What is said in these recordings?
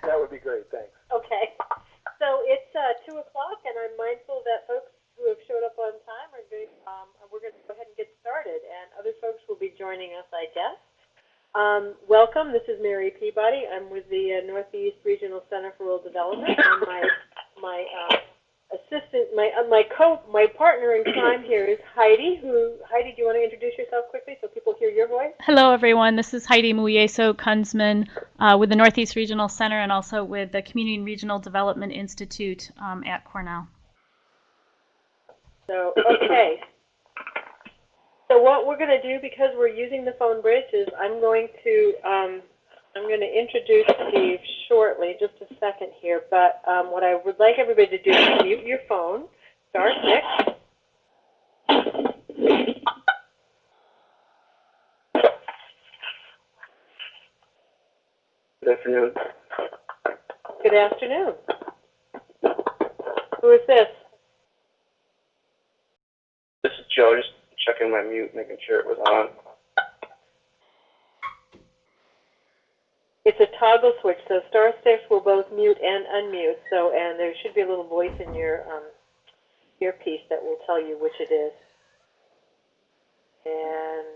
That would be great, thanks. Okay. So it's 2 o'clock, and I'm mindful that folks who have showed up on time are going. We're going to go ahead and get started, and other folks will be joining us, I guess. Welcome. This is Mary Peabody. I'm with the Northeast Regional Center for Rural Development, and my assistant, my partner in crime here is Heidi. Heidi, do you want to introduce yourself quickly so people hear your voice? Hello, everyone. This is Heidi Muyeso-Kunzman with the Northeast Regional Center and also with the Community and Regional Development Institute at Cornell. So, okay. So what we're going to do, because we're using the phone bridge, is I'm going to introduce Steve shortly, just a second here. But what I would like everybody to do is mute your phone, star 6. Good afternoon. Good afternoon. Who is this? This is Joe, just checking my mute, making sure it was on. It's a toggle switch, so star 6 will both mute and unmute. So, and there should be a little voice in your earpiece that will tell you which it is. And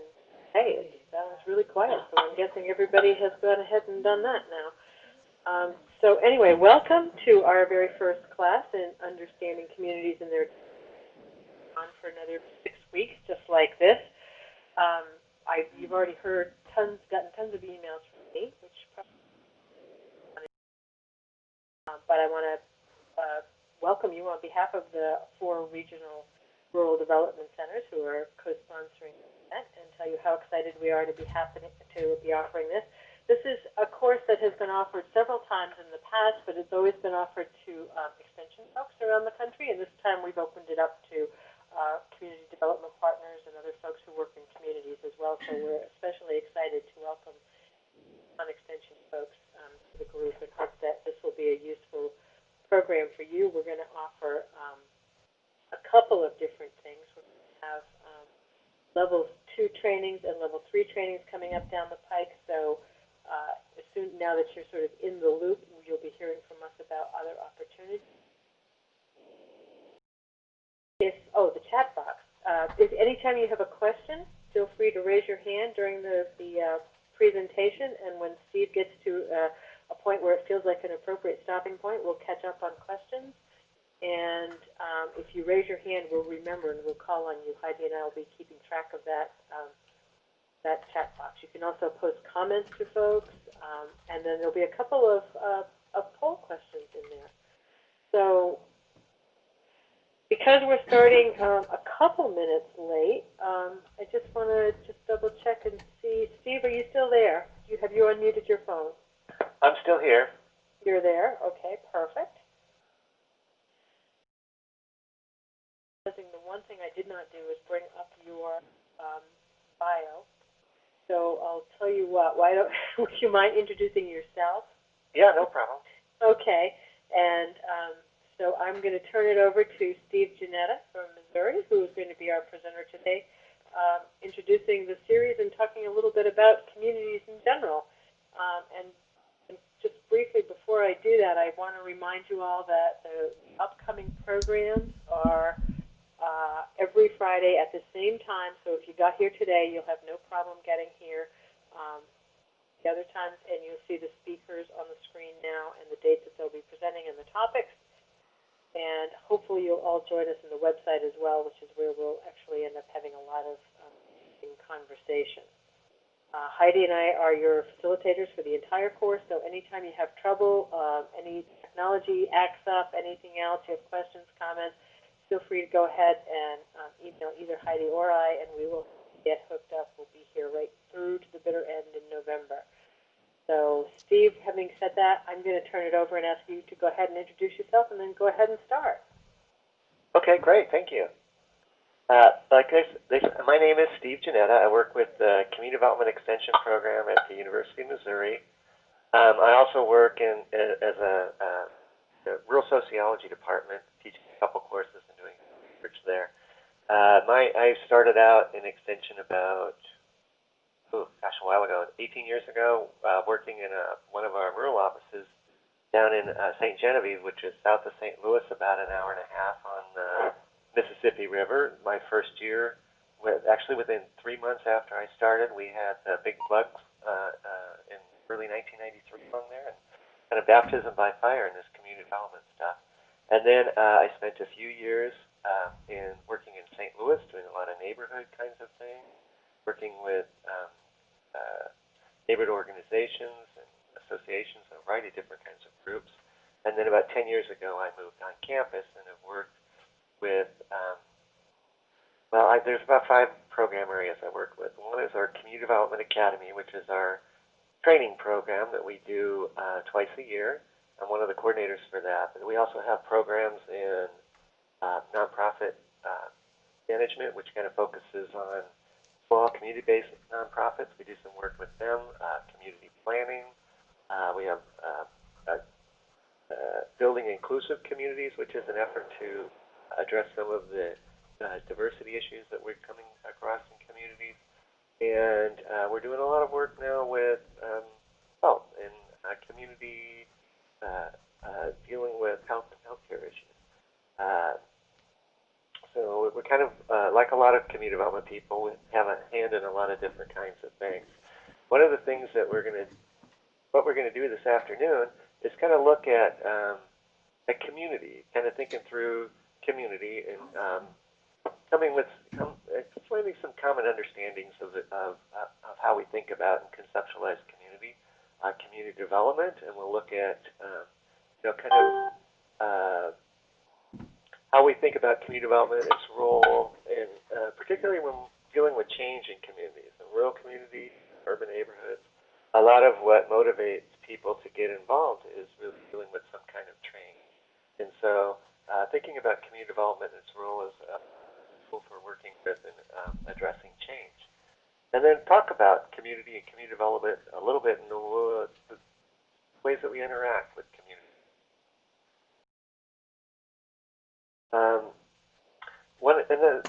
hey, it sounds really quiet, so I'm guessing everybody has gone ahead and done that now. So anyway, welcome to our very first class in Understanding Communities and Their on for another 6 weeks, just like this. You've already heard gotten tons of emails from me, which probably, but I want to welcome you on behalf of the 4 regional rural development centers who are co-sponsoring the event and tell you how excited we are to be offering this. This is a course that has been offered several times in the past, but it's always been offered to extension folks around the country, and this time we've opened it up to community development partners and other folks who work in communities as well. So we're especially excited to welcome non-extension folks to the group and hope that this will be a useful program for you. We're going to offer a couple of different things. We're going to have level 2 trainings and level 3 trainings coming up down the pike. So now that you're sort of in the loop, you'll be hearing from us about other opportunities. The chat box. If anytime you have a question, feel free to raise your hand during the presentation, and when Steve gets to a point where it feels like an appropriate stopping point, we'll catch up on questions. And if you raise your hand, we'll remember and we'll call on you. Heidi and I will be keeping track of that chat box. You can also post comments to folks, and then there'll be a couple of poll questions in there. So because we're starting a couple minutes late, I just want to double check and see. Steve, are you still there? Have you unmuted your phone? I'm still here. You're there? Okay, perfect. The one thing I did not do is bring up your bio. So I'll tell you what, would you mind introducing yourself? Yeah, no problem. Okay, and so I'm going to turn it over to Steve Janetta from Missouri, who is going to be our presenter today, introducing the series and talking a little bit about communities in general. And just briefly before I do that, I want to remind you all that the upcoming programs are every Friday at the same time. So if you got here today, you'll have no problem getting here the other times, and you'll see the speakers on the screen now and the dates that they'll be presenting and the topics. And hopefully you'll all join us in the website as well, which is where we'll actually end up having a lot of conversation. Heidi and I are your facilitators for the entire course, so anytime you have trouble, any technology acts up, anything else, you have questions, comments, feel free to go ahead and email either Heidi or I, and we will get hooked up. We'll be here right through to the bitter end in November. So, Steve, having said that, I'm going to turn it over and ask you to go ahead and introduce yourself and then go ahead and start. Okay, great. Thank you. My name is Steve Janetta. I work with the Community Development Extension Program at the University of Missouri. I also work as the Rural Sociology Department, teaching a couple courses and doing research there. I started out in Extension about a while ago, 18 years ago, working in one of our rural offices down in St. Genevieve, which is south of St. Louis, about an hour and a half on the Mississippi River. My first year, actually within 3 months after I started, we had big floods in early 1993 along there, and kind of baptism by fire in this community development stuff. And then I spent a few years in working in St. Louis, doing a lot of neighborhood kinds of things, working with neighborhood organizations and associations and a variety of different kinds of groups. And then about 10 years ago, I moved on campus and have worked with, there's about 5 program areas I work with. One is our Community Development Academy, which is our training program that we do twice a year. I'm one of the coordinators for that. But we also have programs in nonprofit management, which kind of focuses on small community-based nonprofits. We do some work with them, community planning. We have building inclusive communities, which is an effort to address some of the diversity issues that we're coming across in communities. And we're doing a lot of work now with health and community dealing with healthcare issues. So we're kind of, like a lot of community development people, we have a hand in a lot of different kinds of things. One of the things that we're going to do this afternoon is kind of look at a community, kind of thinking through community and explaining some common understandings of how we think about and conceptualize community, community development, and we'll look at how we think about community development, its role, and particularly when dealing with change in communities, in rural communities, urban neighborhoods. A lot of what motivates people to get involved is really dealing with some kind of change. And so thinking about community development and its role as a tool for working with and addressing change. And then talk about community and community development a little bit in the ways that we interact with community.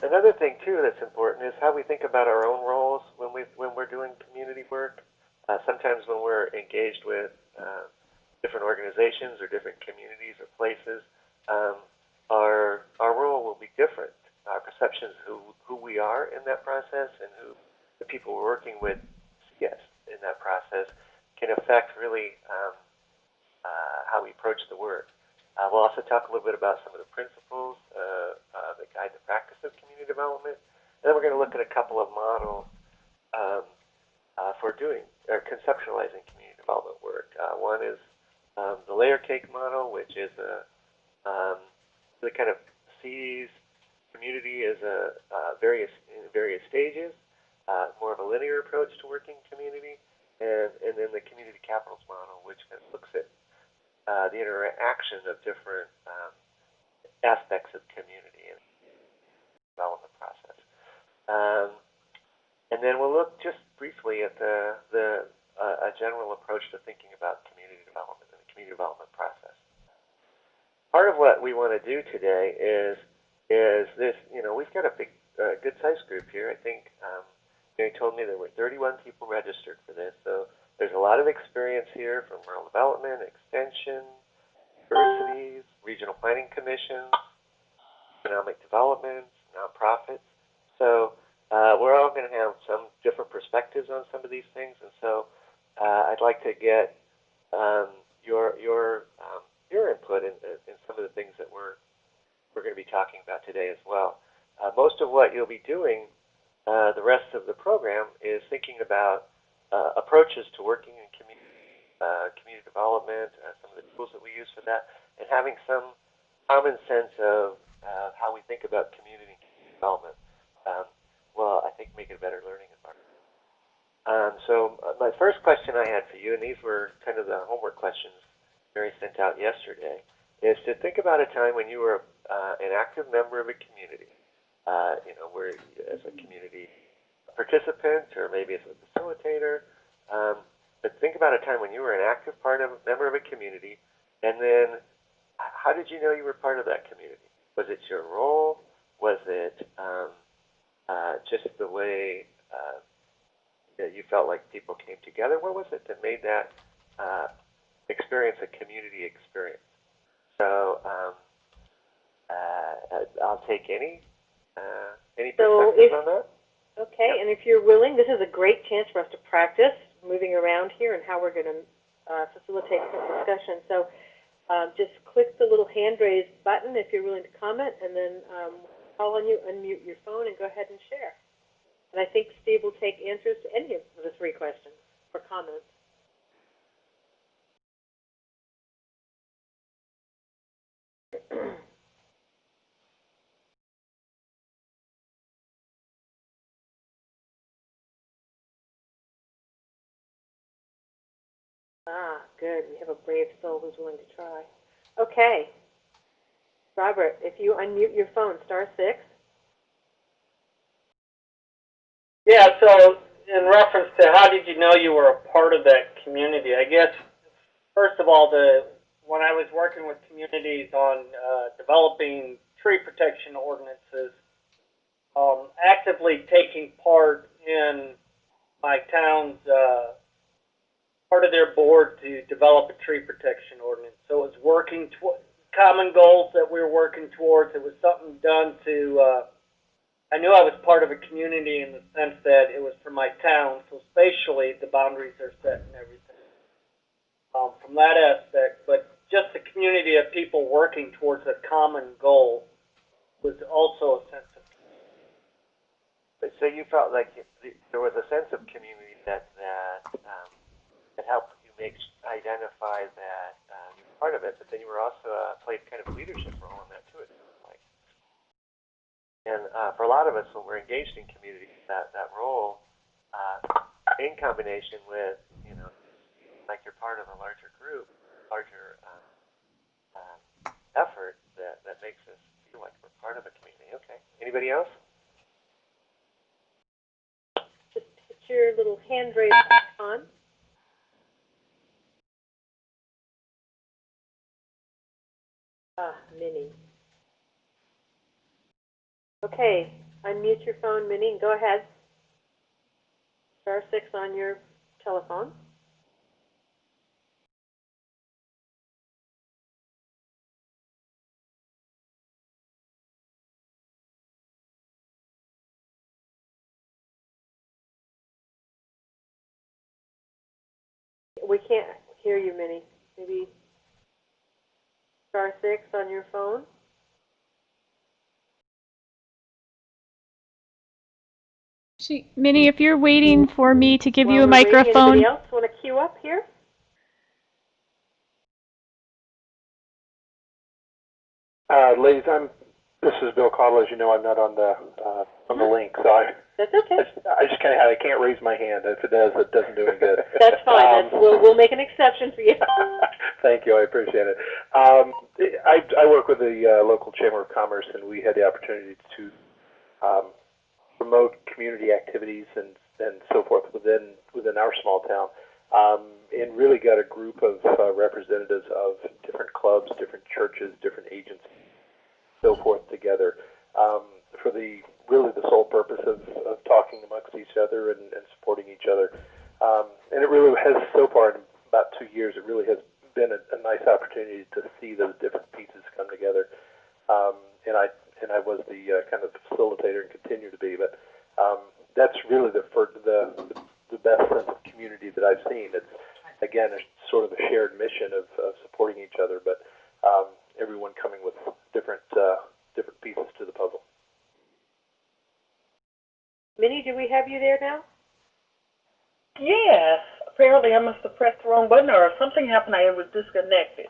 Another thing too that's important is how we think about our own roles when we're doing community work. Sometimes when we're engaged with different organizations or different communities or places, our role will be different. Our perceptions of who we are in that process and who the people we're working with see us in that process can affect really how we approach the work. We'll also talk a little bit about some of the principles that guide the practice of community development. And then we're going to look at a couple of models for doing or conceptualizing community development work. One is the layer cake model, which is really kind of sees community as various stages, more of a linear approach to working community, and then the community capitals model, which kind of looks at the interaction of different aspects of community and development process. And then we'll look just briefly at a general approach to thinking about community development and the community development process. Part of what we want to do today is this, we've got a big, good-sized group here. I think Mary told me there were 31 people registered for this, so there's a lot of experience here from rural development, extension, universities, regional planning commissions, economic development, nonprofits. So we're all going to have some different perspectives on some of these things, and so I'd like to get your input in some of the things that we're going to be talking about today as well. Most of what you'll be doing the rest of the program is thinking about approaches to working in community development, some of the tools that we use for that, and having some common sense of how we think about community development. I think make it a better learning environment. So my first question I had for you, and these were kind of the homework questions Mary sent out yesterday, is to think about a time when you were an active member of a community, where as a community participant or maybe as a facilitator, but think about a time when you were an active member of a community, and then how did you know you were part of that community? Was it your role? Was it just the way that you felt like people came together? What was it that made that experience a community experience. So I'll take any perspectives on that. Okay, and if you're willing, this is a great chance for us to practice moving around here and how we're going to facilitate some discussion. So just click the little hand raise button if you're willing to comment, and then call on you, unmute your phone, and go ahead and share. And I think Steve will take answers to any of the 3 questions or comments. Good. We have a brave soul who's willing to try. Okay. Robert, if you unmute your phone, *6. Yeah, so in reference to how did you know you were a part of that community, I guess, first of all, when I was working with communities on developing tree protection ordinances, actively taking part in my town's part of their board to develop a tree protection ordinance. So it was working common goals that we were working towards. It was something done to I knew I was part of a community in the sense that it was for my town, so spatially the boundaries are set and everything from that aspect. But just the community of people working towards a common goal was also a sense of community. So you felt like there was a sense of community that helped you identify that you were part of it, but then you were also played kind of a leadership role in that too. It seems like. And for a lot of us, when we're engaged in community, that role, in combination with, like you're part of a larger group, larger effort, that makes us feel like we're part of a community. Okay. Anybody else? Just hit your little hand raise icon. Minnie. Okay, unmute your phone, Minnie, and go ahead. *6 on your telephone. We can't hear you, Minnie. Maybe *6 on your phone. Minnie, if you're waiting for me to give you a Waiting, microphone. anybody else want to queue up here? Ladies, this is Bill Cottle. As you know, I'm not on the link, so That's okay. I can't raise my hand. If it does, it doesn't do any good. That's fine. We'll make an exception for you. Thank you. I appreciate it. I work with the local Chamber of Commerce, and we had the opportunity to promote community activities and so forth within our small town, and really got a group of representatives of different clubs, different churches, different agencies, so forth together for the sole purpose of talking amongst each other and supporting each other. And it really has, so far in about 2 years, it really has been a nice opportunity to see those different pieces come together. And I was the kind of facilitator and continue to be, but that's really the best sense of community that I've seen. It's, again, a sort of a shared mission of supporting each other, but everyone coming with different pieces to the puzzle. Minnie, do we have you there now? Yes. Apparently I must have pressed the wrong button or something happened. I was disconnected.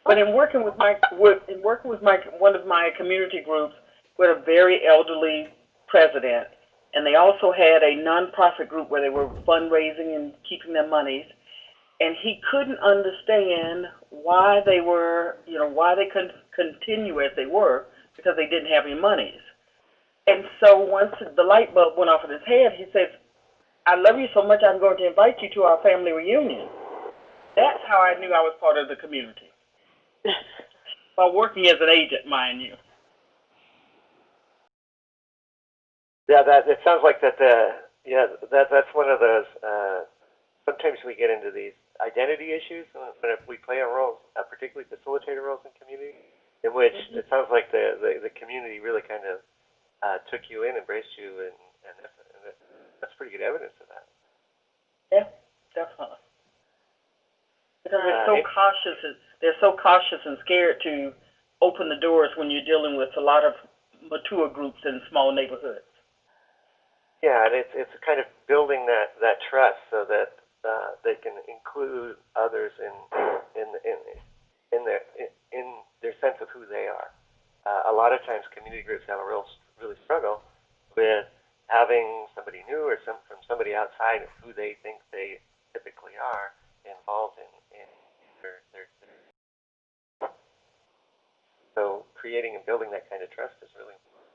But in working with one of my community groups with a very elderly president, and they also had a nonprofit group where they were fundraising and keeping their monies, and he couldn't understand why they were, why they couldn't continue as they were because they didn't have any monies. And so once the light bulb went off in his head, he says, "I love you so much, I'm going to invite you to our family reunion." That's how I knew I was part of the community. While working as an agent, mind you. Yeah, it sounds like that. That's one of those. Sometimes we get into these identity issues, but if we play a role, particularly facilitator roles in community, in which it sounds like the community really kind of took you in, embraced you, and that's pretty good evidence of that. Yeah, definitely. Because they're so cautious and scared to open the doors when you're dealing with a lot of mature groups in small neighborhoods. Yeah, and it's kind of building that trust so that they can include others in their sense of who they are. A lot of times, community groups have a really struggle with having somebody new or from somebody outside of who they think they typically are involved in their so creating and building that kind of trust is really important.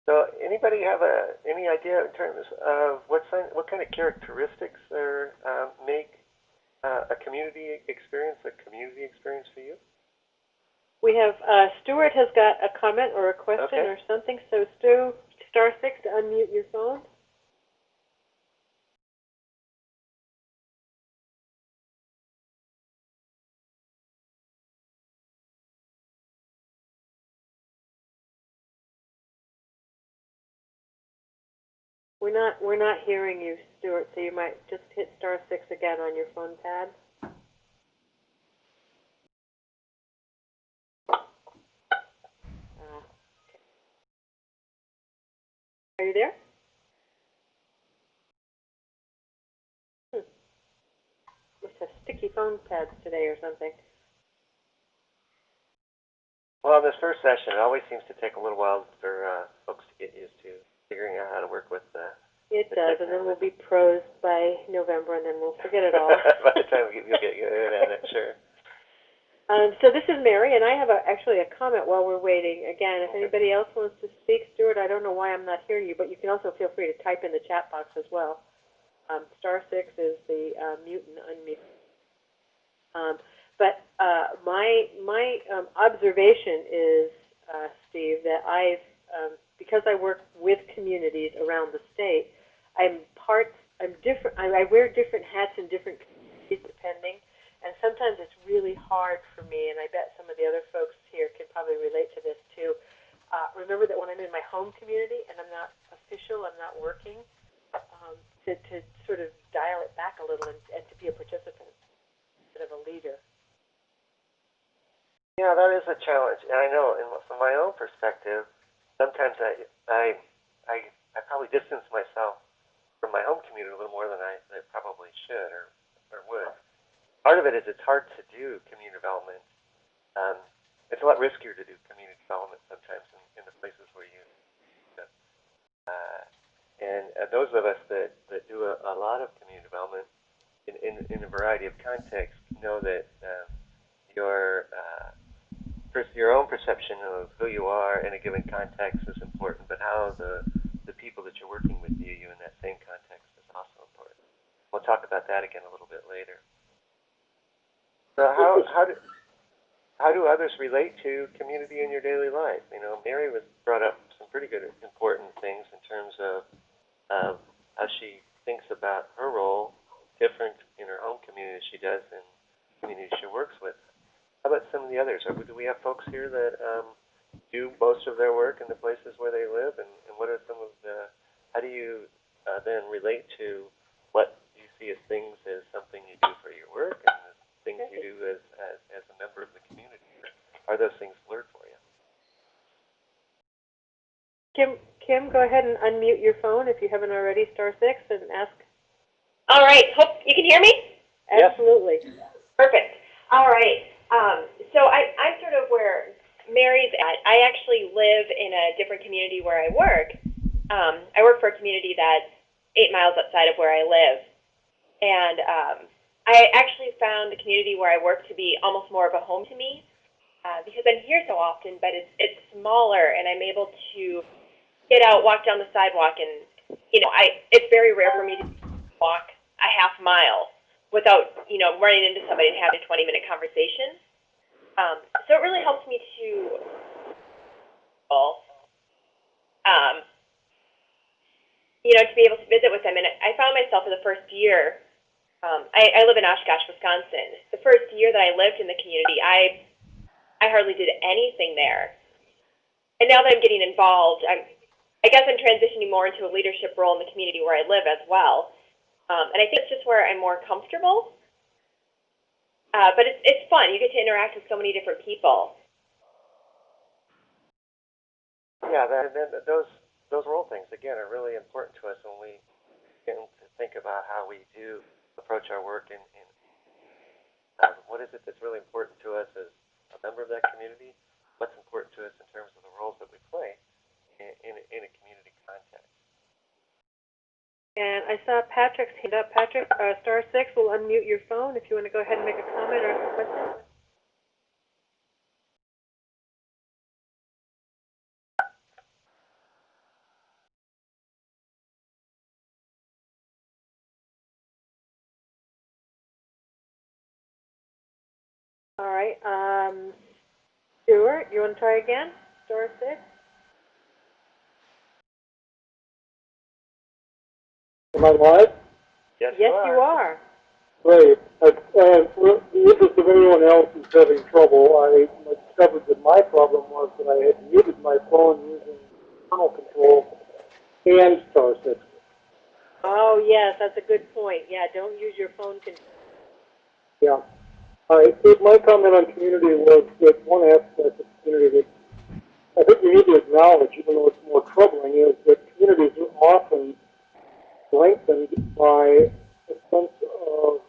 So anybody have any idea in terms of what kind of characteristics make a community experience for you? We have, Stuart has got a comment or a question or something. So Stu, *6 to unmute your phone. We're not hearing you, Stuart, so you might just hit *6 again on your phone pad. Are you there? Must have sticky phone pads today or something. Well, in this first session, it always seems to take a little while for folks to get used to figuring out how to work with It does, and then we'll be pros by November, and then we'll forget it all. By the time you'll get good at it, sure. So this is Mary, and I have actually a comment while we're waiting. Again, if anybody else wants to speak, Stuart, I don't know why I'm not hearing you, but you can also feel free to type in the chat box as well. *6 is the mute and unmute. But my observation is, Steve, that because I work with communities around the state, I'm different. I wear different hats in different communities depending. And sometimes it's really hard for me, and I bet some of the other folks here can probably relate to this too. Remember that when I'm in my home community and I'm not official, I'm not working, to sort of dial it back a little and to be a participant instead of a leader. Yeah, that is a challenge. And I know, from my own perspective, sometimes I probably distance myself from my home community a little more than I probably should or would. Part of it is it's hard to do community development. It's a lot riskier to do community development sometimes in the places where you live. And those of us that do a lot of community development in a variety of contexts know that your own perception of who you are in a given context is important, but how the people that you're working with view you in that same context is also important. We'll talk about that again a little bit later. So how do others relate to community in your daily life? You know, Mary brought up some pretty good, important things in terms of how she thinks about her role different in her home community as she does in communities she works with. How about some of the others? Do we have folks here that do most of their work in the places where they live? And what are some of how do you then relate to what you see as things as something you do for your work and things you do as a member of the community? Are those things blurred for you? Kim, go ahead and unmute your phone if you haven't already, *6, and ask. All right. Hope you can hear me? Absolutely. Yes. Perfect. All right. So I'm sort of where Mary's at. I actually live in a different community where I work. I work for a community that's 8 miles outside of where I live. And I actually found the community where I work to be almost more of a home to me because I'm here so often, but it's smaller, and I'm able to get out, walk down the sidewalk, and it's very rare for me to walk a half mile without running into somebody and having a 20-minute conversation. So it really helps me to. you know, to be able to visit with them. And I found myself for the first year, I live in Oshkosh, Wisconsin. The first year that I lived in the community, I hardly did anything there. And now that I'm getting involved, I guess I'm transitioning more into a leadership role in the community where I live as well. And I think it's just where I'm more comfortable. But it's fun. You get to interact with so many different people. Yeah, those role things again are really important to us when we begin to think about how we do approach our work and what is it that's really important to us as a member of that community? What's important to us in terms of the roles that we play in a community context? And I saw Patrick's hand up. Patrick, *6 will unmute your phone if you want to go ahead and make a comment or ask a question. All right. Stuart, you want to try again? *6. Am I live? Yes, Yes, you are. Great. For the interest of anyone else who's having trouble, I discovered that my problem was that I had muted my phone using tunnel control and *6. Oh, yes, that's a good point. Yeah, don't use your phone control. Yeah. My comment on community was that one aspect of community that I think we need to acknowledge, even though it's more troubling, is that communities are often strengthened by a sense of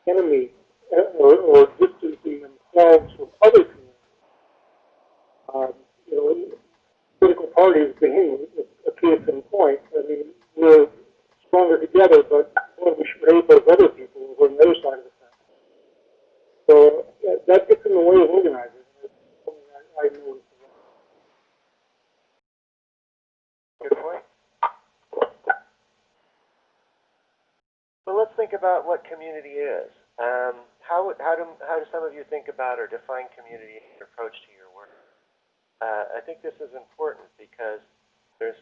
enemy or distancing themselves from other communities. Political parties being a case in point. I mean, we're stronger together, but we should hate those other people who are on the other side of the fence. So that gets in the way of organizing. It's something I noticed. Good point. So let's think about what community is. How do some of you think about or define community in your approach to your work? I think this is important because there's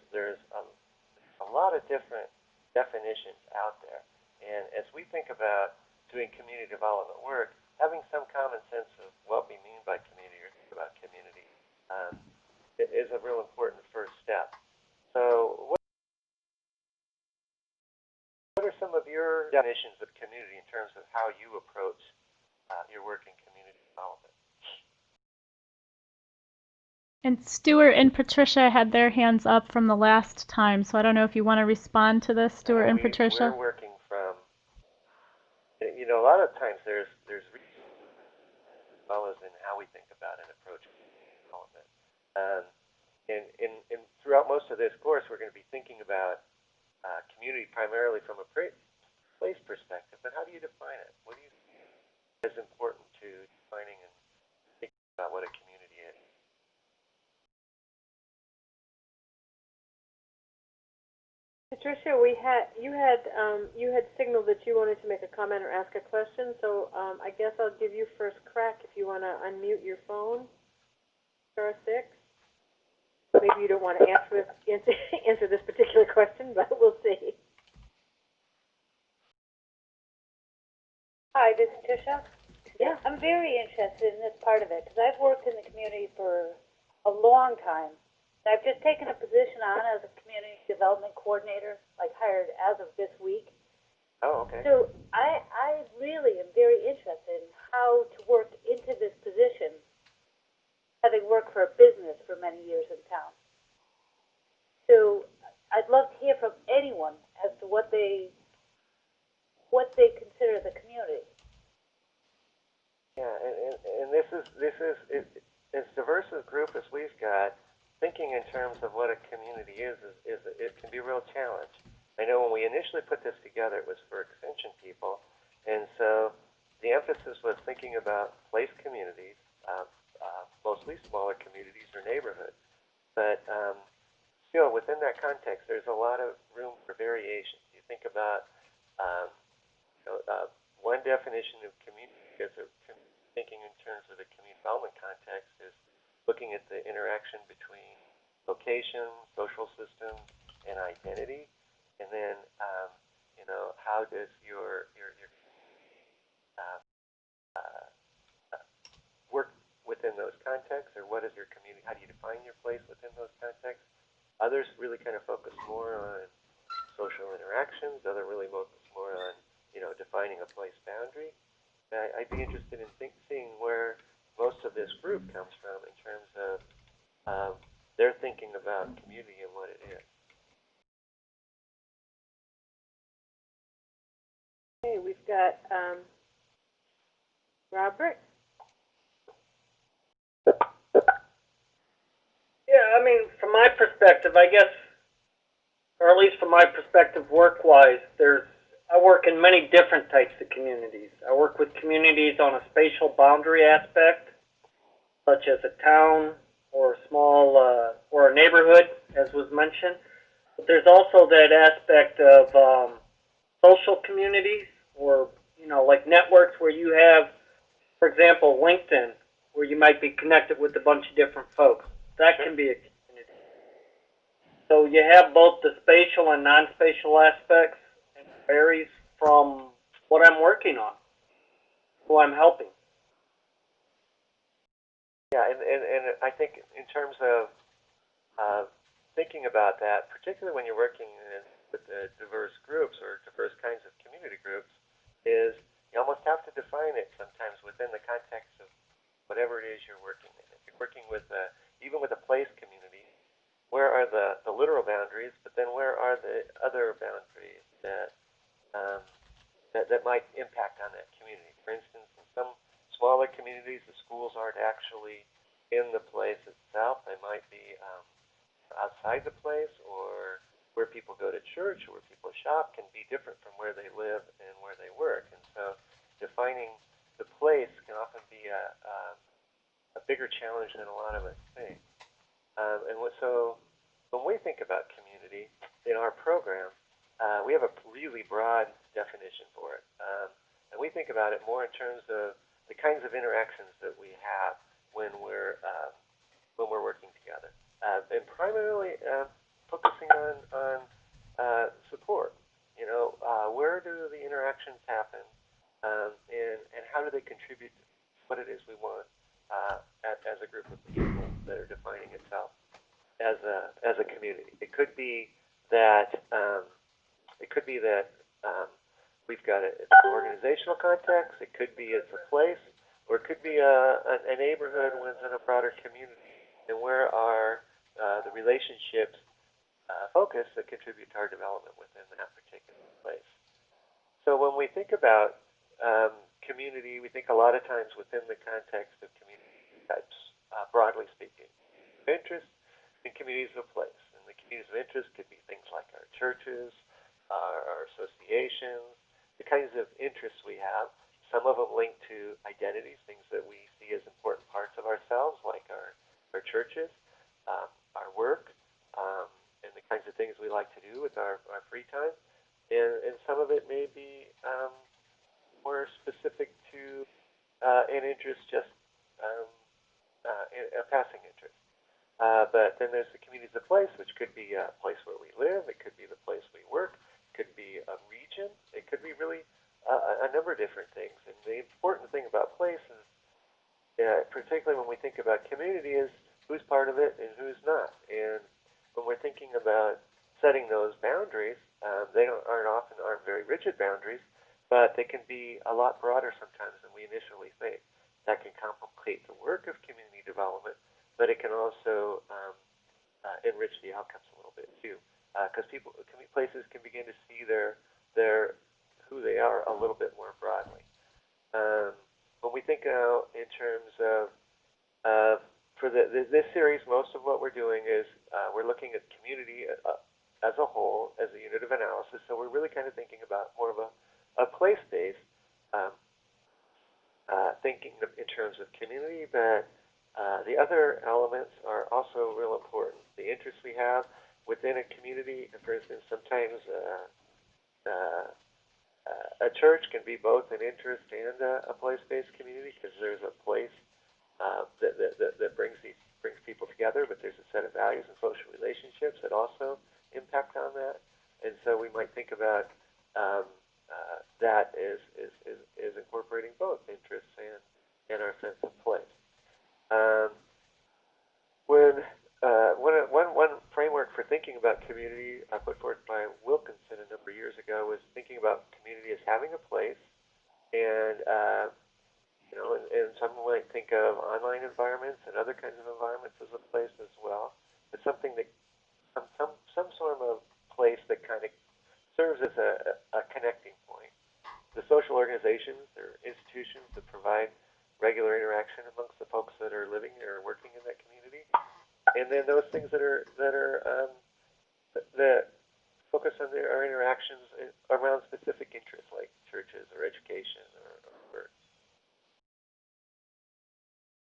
a lot of different definitions out there, and as we think about doing community development work, having some common sense of what we mean by community or think about community is a real important first step. So what are some of your definitions of community in terms of how you approach your work in community development? And Stuart and Patricia had their hands up from the last time, so I don't know if you want to respond to this, Stuart and Patricia. We're working from, a lot of times there's reasons as well as in how we think about and approach development. And throughout most of this course, we're going to be thinking about community primarily from a place perspective, but how do you define it? What do you think is important to defining and thinking about what a community is? Patricia, you had signaled that you wanted to make a comment or ask a question, so I guess I'll give you first crack if you want to unmute your phone. *6. Maybe you don't want to answer this particular question, but we'll see. Hi, this is Tisha. Yeah. I'm very interested in this part of it because I've worked in the community for a long time. I've just taken a position on as a community development coordinator, like hired as of this week. Oh, okay. So I really am very interested in how to work into this position, having worked for a business for many years in town. So I'd love to hear from anyone as to what they consider the community. Yeah, and this is as diverse a group as we've got. Thinking in terms of what a community is it can be a real challenge. I know when we initially put this together, it was for extension people, and so the emphasis was thinking about place communities, mostly smaller communities or neighborhoods. But still, within that context, there's a lot of room for variations. You think about one definition of community, as thinking in terms of the community development context, is looking at the interaction between location, social systems, and identity, and then you know, how does your uh, uh, work within those contexts, or what is your community? How do you define your place within those contexts? Others really kind of focus more on social interactions. Others really focus more on, you know, defining a place boundary. I'd be interested in seeing where most of this group comes from in terms of their thinking about community and what it is. Okay, we've got Robert. Yeah, I mean, from my perspective, I guess, or at least from my perspective work-wise, I work in many different types of communities. I work with communities on a spatial boundary aspect, such as a town or a small, or a neighborhood, as was mentioned. But there's also that aspect of social communities, or, you know, like networks where you have, for example, LinkedIn, where you might be connected with a bunch of different folks. That can be a community. So you have both the spatial and non-spatial aspects, and it varies from what I'm working on, who I'm helping. Yeah, and I think in terms of thinking about that, particularly when you're working with diverse groups or diverse kinds of community groups, is you almost have to define it sometimes within the context of whatever it is you're working in. If you're working with even with a place community, where are the literal boundaries, but then where are the other boundaries that that might impact on that community? For instance, in some smaller communities, the schools aren't actually in the place itself. They might be outside the place, or where people go to church or where people shop can be different from where they live and where they work. And so defining the place can often be a bigger challenge than a lot of us think. So when we think about community in our program, we have a really broad definition for it. And we think about it more in terms of the kinds of interactions that we have when we're working together. And primarily focusing on support. You know, where do the interactions happen, and how do they contribute to what it is we want as a group of people that are defining itself as a community. It could be that we've got an organizational context. It could be it's a place, or it could be a neighborhood within a broader community. And where are the relationships focus that contribute to our development within that particular place? So when we think about community, we think a lot of times within the context of community types, broadly speaking. Interest in communities of place. And the communities of interest could be things like our churches, our associations, the kinds of interests we have. Some of them linked to identities, things that we see as important parts of ourselves, like our churches, our work, and the kinds of things we like to do with our free time. And some of it may be more specific to an interest, just a passing interest. But then there's the communities of place, which could be a place where we live. It could be the place we work. It could be a region. It could be really a number of different things. And the important thing about place is, particularly when we think about community, is who's part of it and who's not. And when we're thinking about setting those boundaries, they aren't very rigid boundaries, but they can be a lot broader sometimes than we initially think. That can complicate the work of community development, but it can also enrich the outcomes a little bit too, because places can begin to see their who they are a little bit more broadly. When we think in terms of for this series, most of what we're doing is we're looking at community as a whole, as a unit of analysis. So we're really kind of thinking about more of a place-based thinking in terms of community, but the other elements are also real important. The interests we have within a community, for instance, sometimes a church can be both an interest and a place-based community, because there's a place that brings people together, but there's a set of values and social relationships that also impact on that. And so we might think about that is incorporating both interests and our sense of place. One framework for thinking about community put forth by Wilkinson a number of years ago was thinking about community as having a place, and and some might think of online environments and other kinds of environments as a place as well. It's something that some sort of place that kind of serves as a connecting point. The social organizations or institutions that provide regular interaction amongst the folks that are living or working in that community, and then those things that focus on our interactions around specific interests like churches or education or work.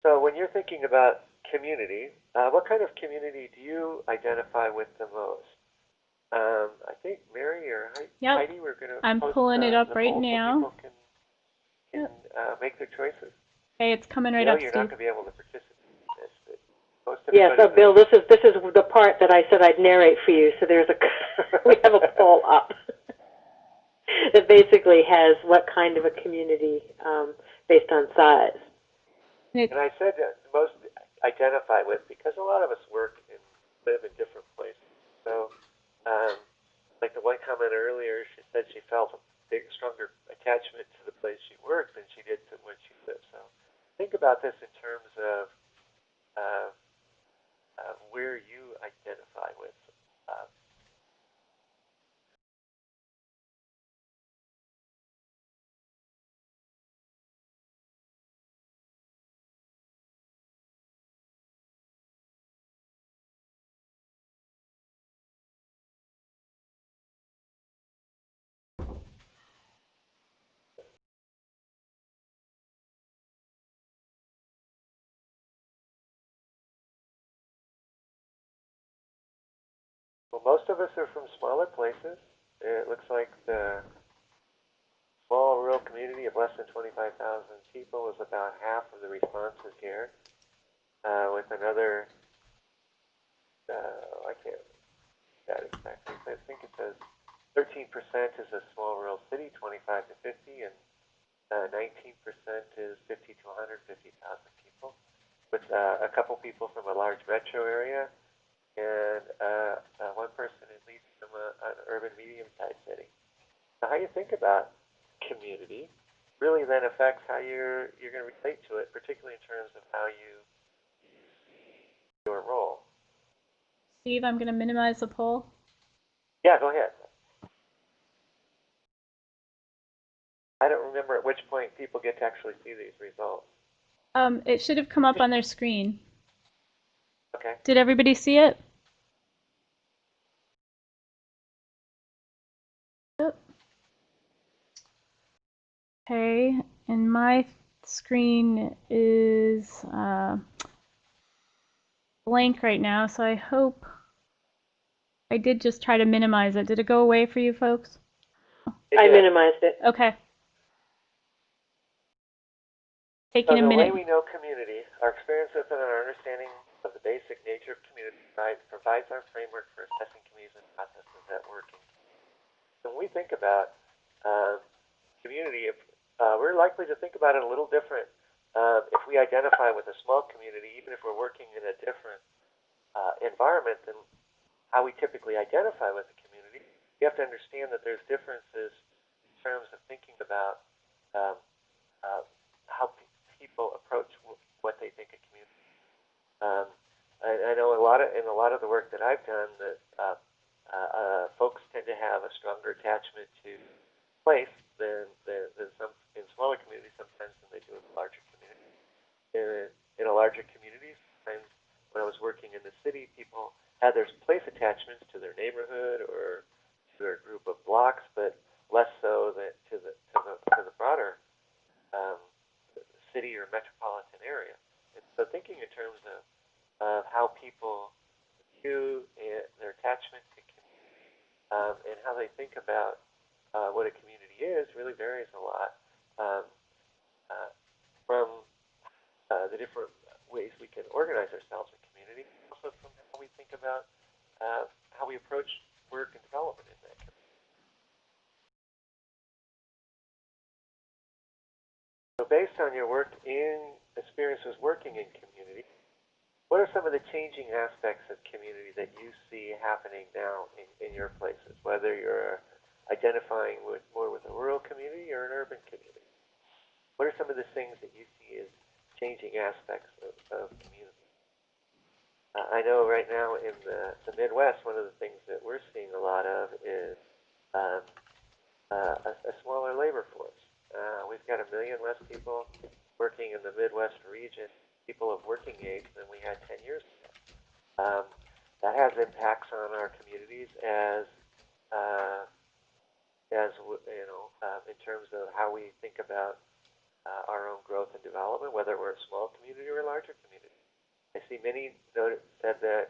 So when you're thinking about community, what kind of community do you identify with the most? I think Mary or Heidi, we're going to I'm post pulling it up the right poll now. so people can make their choices. Okay, it's coming right Bill, up, you're Steve. not going to be able to participate in this, but most Yeah, so everybody Bill, this is the part that I said I'd narrate for you. So there's we have a poll up that basically has what kind of a community based on size. And I said that most identify with because a lot of us work and live in different places. So, like the one comment earlier, she said she felt a stronger attachment to the place she worked than she did to when she lived. So, think about this in terms of where you identify with. Well, most of us are from smaller places. It looks like the small rural community of less than 25,000 people is about half of the responses here, with another, I can't read that exactly, but I think it says 13% is a small rural city, 25 to 50, and 19% is 50 to 150,000 people, with a couple people from a large metro area, and one person at least from an urban medium-sized city. So how you think about community really then affects how you're going to relate to it, particularly in terms of how you your role. Steve, I'm going to minimize the poll. Yeah, go ahead. I don't remember at which point people get to actually see these results. It should have come up on their screen. Okay. Did everybody see it? Yep. Okay, and my screen is blank right now, so I hope I did just try to minimize it. Did it go away for you folks? I minimized it. Okay. So Taking a the way minute. we know community, our experience with it and our understanding of the basic nature of community provides our framework for assessing communities and processes at work. So when we think about community, we're likely to think about it a little different if we identify with a small community, even if we're working in a different environment than how we typically identify with the community. You have to understand that there's differences in terms of thinking about how people approach what they think a community is. I know in a lot of the work that I've done that folks tend to have a stronger attachment to place than some in smaller communities sometimes than they do in larger communities. In a larger community, sometimes when I was working in the city, people had their place attachments to their neighborhood or to their group of blocks, but less so than to the broader city or metropolitan area. And so thinking in terms of how people view their attachment to community and how they think about what a community is really varies a lot from the different ways we can organize ourselves in community, also from how we think about how we we approach work and development in that community. So based on your experiences working in community, what are some of the changing aspects of community that you see happening now in your places, whether you're identifying more with a rural community or an urban community? What are some of the things that you see as changing aspects of community? I know right now in the Midwest, one of the things that we're seeing a lot of is a smaller labor force. We've got 1 million less people working in the Midwest region, people of working age, than we had 10 years ago. That has impacts on our communities as in terms of how we think about our own growth and development, whether we're a small community or a larger community. I see many said that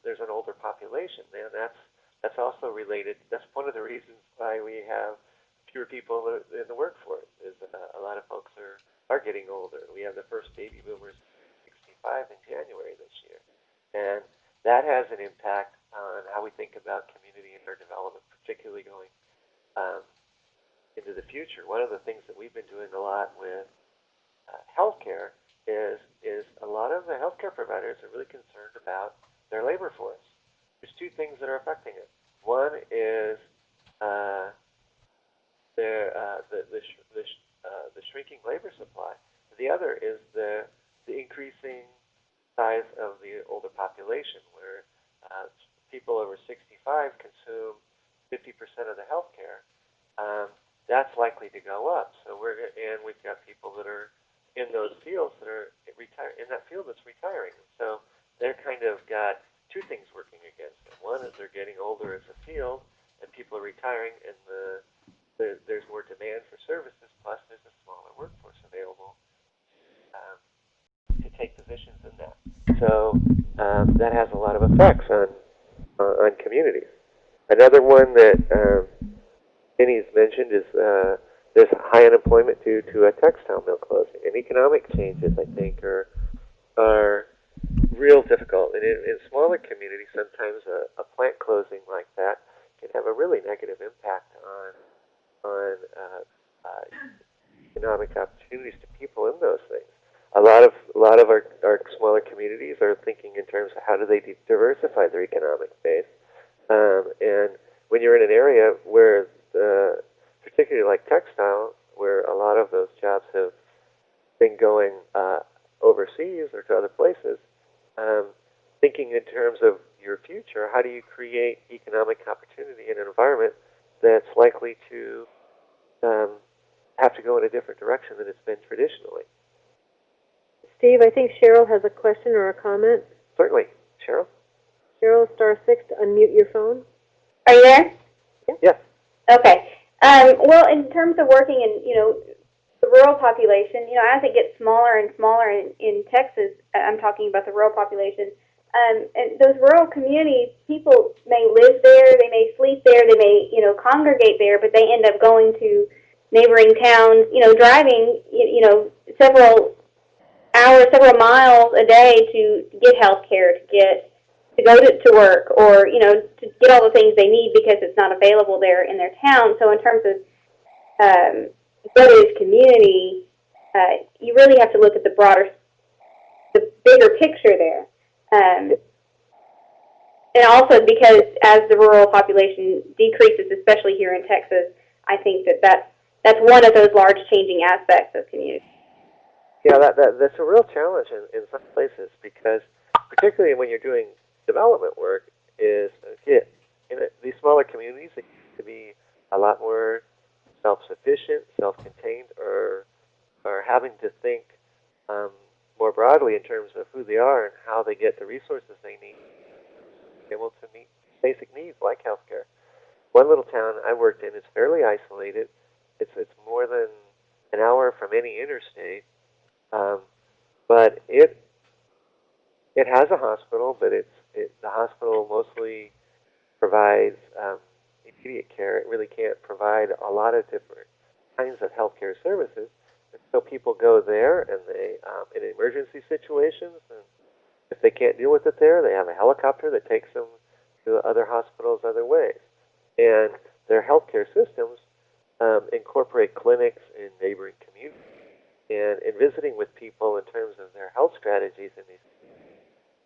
there's an older population, and that's also related. That's one of the reasons why we have fewer people in the workforce. Is a lot of folks are getting older. We have the first baby boomers 65 in January this year, and that has an impact on how we think about community and our development, particularly going into the future. One of the things that we've been doing a lot with healthcare is a lot of the healthcare providers are really concerned about their labor force. There's two things that are affecting it. One is the shrinking labor supply. The other is the increasing size of the older population, where people over 65 consume 50% of the healthcare. That's likely to go up. So we've got people that are in those fields that are in that field that's retiring. So they're kind of got two things working against them. One is they're getting older as a field, and people are retiring, and there's more demand for services. Plus, there's a smaller workforce available to take positions in that. So that has a lot of effects on communities. Another one that Vinny's mentioned is there's high unemployment due to a textile mill closing. And economic changes, I think, are real difficult. And in smaller communities, sometimes a plant closing like that can have a really negative impact on economic opportunities to people in those things. A lot of our smaller communities are thinking in terms of how do they diversify their economic base. And when you're in an area where particularly like textile, where a lot of those jobs have been going overseas or to other places, thinking in terms of your future, how do you create economic opportunity in an environment that's likely to have to go in a different direction than it's been traditionally? Steve, I think Cheryl has a question or a comment. Certainly. Cheryl? Cheryl, *6 to unmute your phone. Are you there? Yeah. Yes. Okay. Well, in terms of working in, the rural population, as it gets smaller and smaller in Texas, I'm talking about the rural population, and those rural communities, people may live there, they may sleep there, they may, congregate there, but they end up going to neighboring towns, driving, several hours, several miles a day to get health care, to go to work, or, to get all the things they need because it's not available there in their town. So in terms of what is community, you really have to look at the bigger picture there. And also because as the rural population decreases, especially here in Texas, I think that's one of those large changing aspects of community. Yeah, that's a real challenge in some places, because particularly when you're doing development work, is in these smaller communities, they used to be a lot more self-sufficient, self-contained, or having to think more broadly in terms of who they are and how they get the resources they need to be able to meet basic needs like healthcare. One little town I worked in is fairly isolated. It's more than an hour from any interstate, but it has a hospital, but the hospital mostly provides immediate care. It really can't provide a lot of different kinds of healthcare services. And so people go there, and they in emergency situations, and if they can't deal with it there, they have a helicopter that takes them to other hospitals other ways. And their healthcare systems incorporate clinics in neighboring communities. And in visiting with people in terms of their health strategies in these,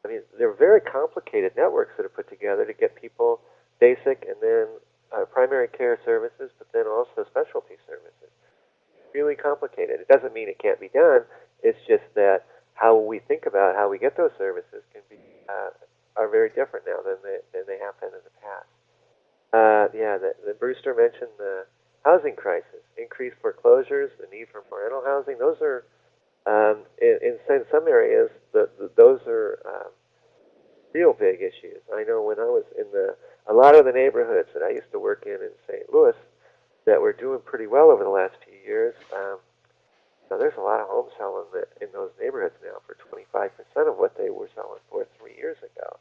I mean, they're very complicated networks that are put together to get people basic and then primary care services, but then also specialty services. Really complicated. It doesn't mean it can't be done. It's just that how we think about how we get those services can be are very different now than they have been in the past. The Brewster mentioned the housing crisis, increased foreclosures, the need for more rental housing. Those are in some areas those are real big issues. I know when I was in a lot of the neighborhoods that I used to work in St. Louis that were doing pretty well over the last few years. So there's a lot of homes selling in those neighborhoods now for 25% of what they were selling for 3 years ago.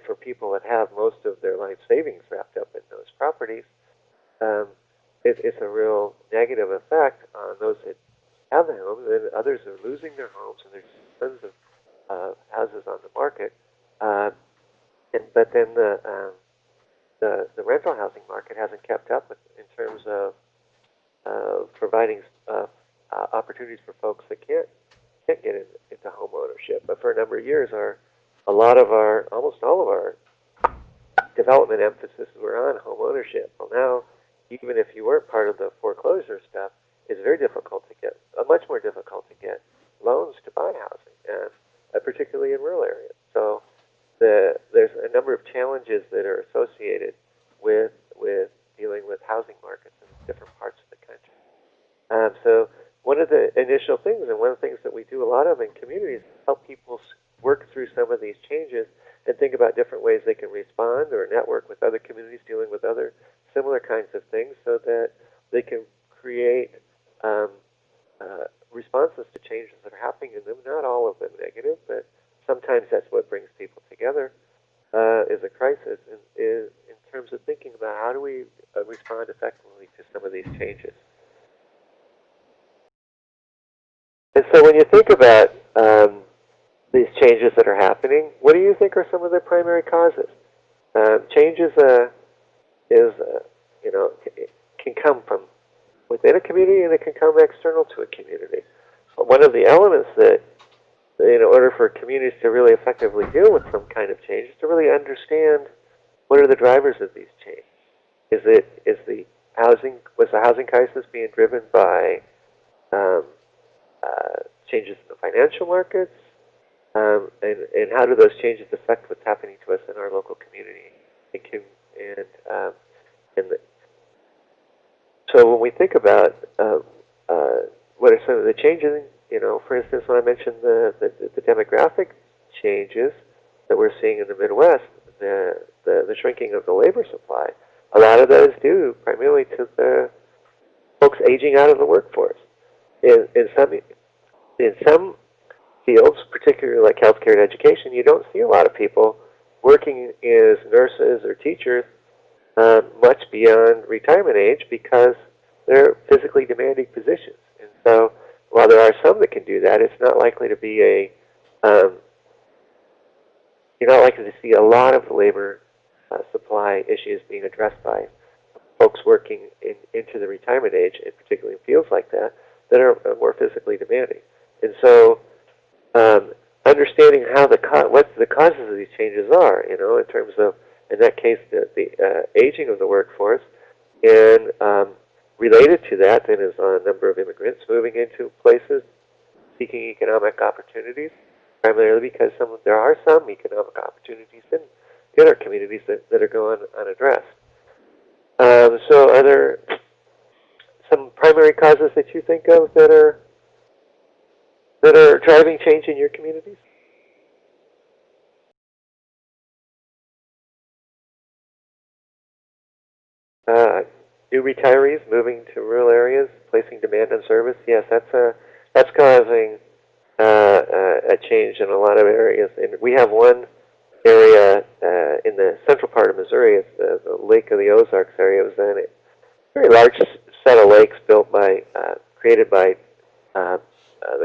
For people that have most of their life savings wrapped up in those properties, it's a real negative effect on those that have the homes, and others are losing their homes, and there's tons of houses on the market. But then the rental housing market hasn't kept up in terms of providing opportunities for folks that can't get into home ownership. But for a number of years, almost all of our development emphasis were on home ownership. Well, now, even if you weren't part of the foreclosure stuff, it's very difficult to get, much more difficult to get loans to buy housing, and particularly in rural areas. So there's a number of challenges that are associated with dealing with housing markets in different parts of the country. So one of the initial things, and one of the things that we do a lot of in communities, is help people work through some of these changes and think about different ways they can respond or network with other communities dealing with other similar kinds of things so that they can create responses to changes that are happening in them. Not all of them negative, but sometimes that's what brings people together is a crisis, is in terms of thinking about how do we respond effectively to some of these changes. And so when you think about these changes that are happening, what do you think are some of their primary causes? Changes can come from within a community, and it can come external to a community. But one of the elements that, in order for communities to really effectively deal with some kind of change, is to really understand what are the drivers of these changes. Was the housing crisis being driven by changes in the financial markets? And how do those changes affect what's happening to us in our local community? So when we think about what are some of the changes, for instance, when I mentioned the demographic changes that we're seeing in the Midwest, the shrinking of the labor supply, a lot of that is due primarily to the folks aging out of the workforce. In some fields, particularly like healthcare and education, you don't see a lot of people working as nurses or teachers much beyond retirement age because they're physically demanding positions. And so while there are some that can do that, it's not likely to be you're not likely to see a lot of labor supply issues being addressed by folks working into the retirement age, and particularly in fields like that are more physically demanding. And so understanding what the causes of these changes are, in terms of, in that case, the aging of the workforce, and related to that then is a number of immigrants moving into places seeking economic opportunities, primarily because there are some economic opportunities in our communities that are going unaddressed. So are there some primary causes that you think of that are driving change in your communities? New retirees moving to rural areas, placing demand on service. Yes, that's causing a change in a lot of areas. And we have one area in the central part of Missouri. It's the Lake of the Ozarks area. It was a very large set of lakes created by the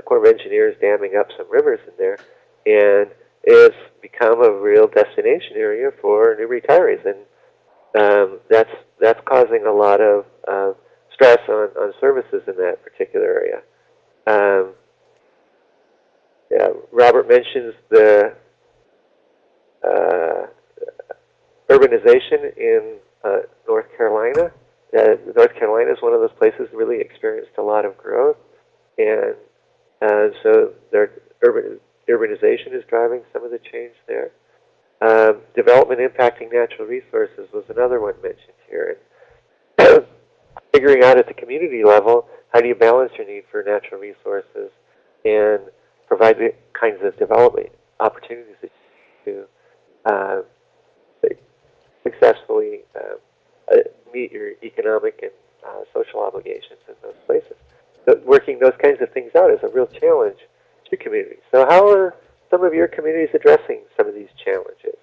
Corps of Engineers damming up some rivers in there, and is become a real destination area for new retirees, and that's causing a lot of stress on services in that particular area. Yeah, Robert mentions the urbanization in North Carolina. North Carolina is one of those places that really experienced a lot of growth, and so their urbanization is driving some of the change there. Development impacting natural resources was another one mentioned here. And figuring out at the community level, how do you balance your need for natural resources and provide the kinds of development opportunities that you to successfully meet your economic and social obligations in those places. So working those kinds of things out is a real challenge to communities. So how are some of your communities addressing some of these challenges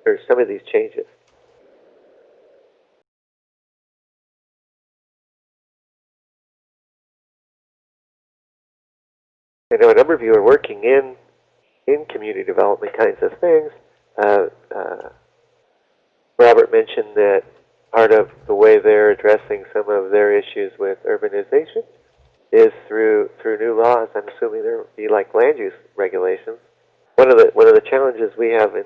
or some of these changes? I know a number of you are working in community development kinds of things. Robert mentioned that part of the way they're addressing some of their issues with urbanization is through new laws. I'm assuming there would be like land use regulations. One of the challenges we have in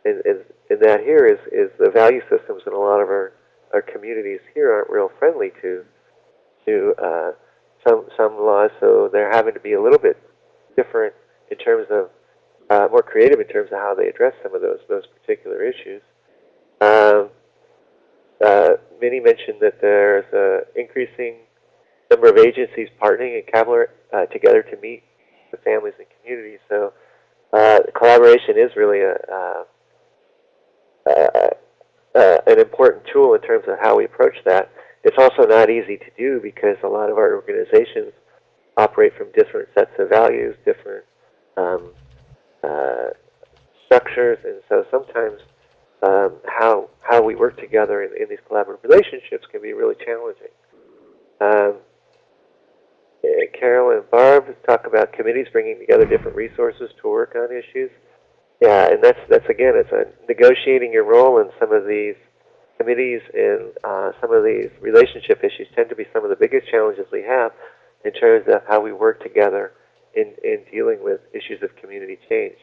that here is the value systems in a lot of our communities here aren't real friendly to some laws, so they're having to be a little bit different in terms of more creative in terms of how they address some of those particular issues. Many mentioned that there's an increasing number of agencies partnering and together to meet the families and communities. So collaboration is really an important tool in terms of how we approach that. It's also not easy to do because a lot of our organizations operate from different sets of values, different structures, and so sometimes how we work together in these collaborative relationships can be really challenging. Carol and Barb talk about committees bringing together different resources to work on issues. Yeah, and that's again, it's negotiating your role in some of these committees, and some of these relationship issues tend to be some of the biggest challenges we have in terms of how we work together in dealing with issues of community change.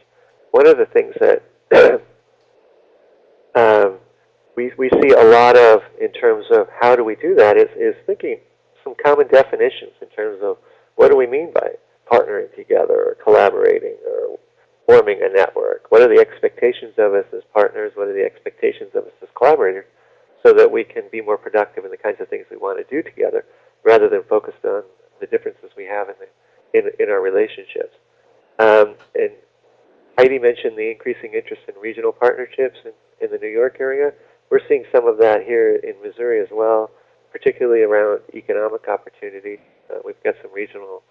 One of the things that we see a lot of in terms of how do we do that is thinking some common definitions in terms of what do we mean by partnering together or collaborating or forming a network. What are the expectations of us as partners? What are the expectations of us as collaborators, so that we can be more productive in the kinds of things we want to do together, rather than focused on the differences we have in our relationships. And Heidi mentioned the increasing interest in regional partnerships in the New York area. We're seeing some of that here in Missouri as well, particularly around economic opportunity. We've got some regional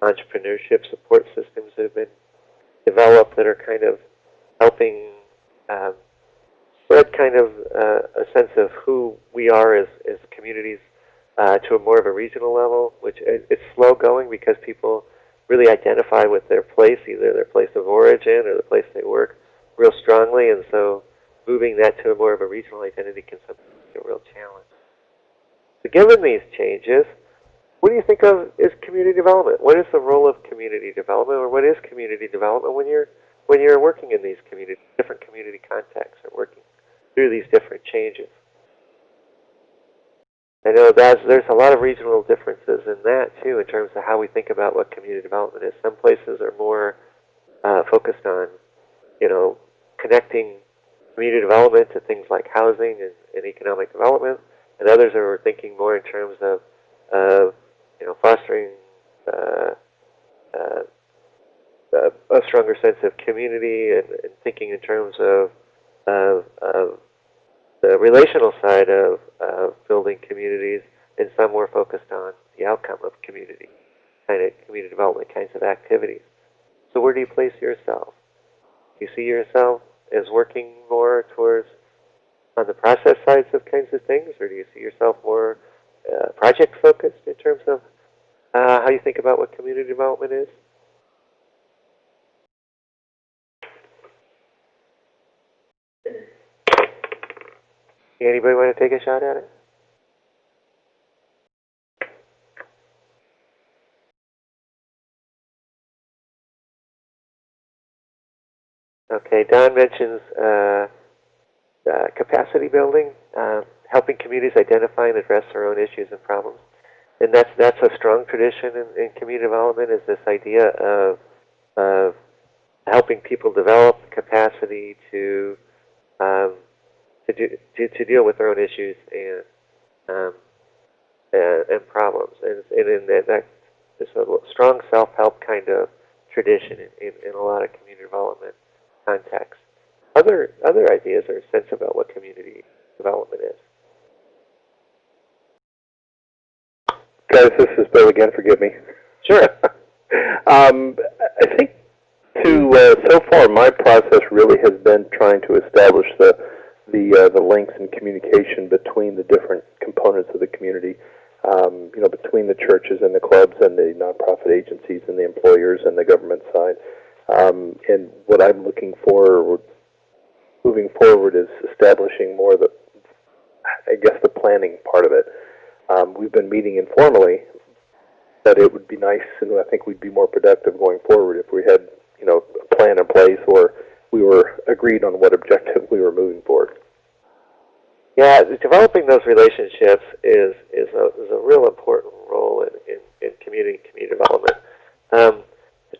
entrepreneurship support systems that have been developed that are kind of helping spread kind of a sense of who we are as communities to a more of a regional level, which it's slow going because people really identify with their place, either their place of origin or the place they work, real strongly, and so moving that to a more of a regional identity can sometimes be a real challenge. So given these changes, what do you think of as community development? What is the role of community development, or what is community development when you're working in these different community contexts or working through these different changes? I know there's a lot of regional differences in that too, in terms of how we think about what community development is. Some places are more focused on, connecting community development to things like housing and economic development, and others are thinking more in terms of fostering a stronger sense of community and thinking in terms of the relational side of building communities, and some more focused on the outcome of community development kinds of activities. So where do you place yourself? Do you see yourself as working more towards on the process sides of kinds of things, or do you see yourself more project focused in terms of how you think about what community development is? Anybody want to take a shot at it? Okay, Don mentions capacity building, helping communities identify and address their own issues and problems. And that's a strong tradition in community development, is this idea of helping people develop the capacity to deal with their own issues and problems. And in that there's a strong self-help kind of tradition in a lot of community development contexts. Other ideas or sense about what community development is? Guys, this is Bill again. Forgive me. Sure. I think so far my process really has been trying to establish the links and communication between the different components of the community. Between the churches and the clubs and the nonprofit agencies and the employers and the government side. And what I'm looking for moving forward is establishing more of the planning part of it. We've been meeting informally, but it would be nice, and I think we'd be more productive going forward if we had, a plan in place or we were agreed on what objective we were moving forward. Yeah, developing those relationships is a real important role in community development.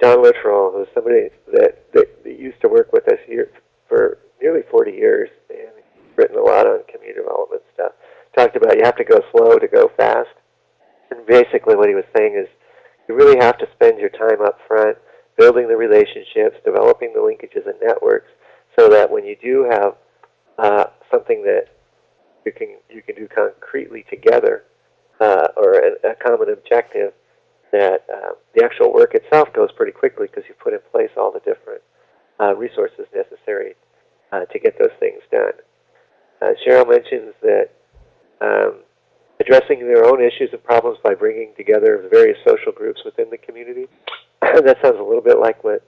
Don Littrell, who's somebody that used to work with us here for nearly 40 years, and he's written a lot on community development stuff, talked about you have to go slow to go fast. And basically what he was saying is you really have to spend your time up front building the relationships, developing the linkages and networks, so that when you do have something that you can do concretely together, or a common objective, that the actual work itself goes pretty quickly because you put in place all the different resources necessary to get those things done. Cheryl mentions that addressing their own issues and problems by bringing together various social groups within the community. That sounds a little bit like what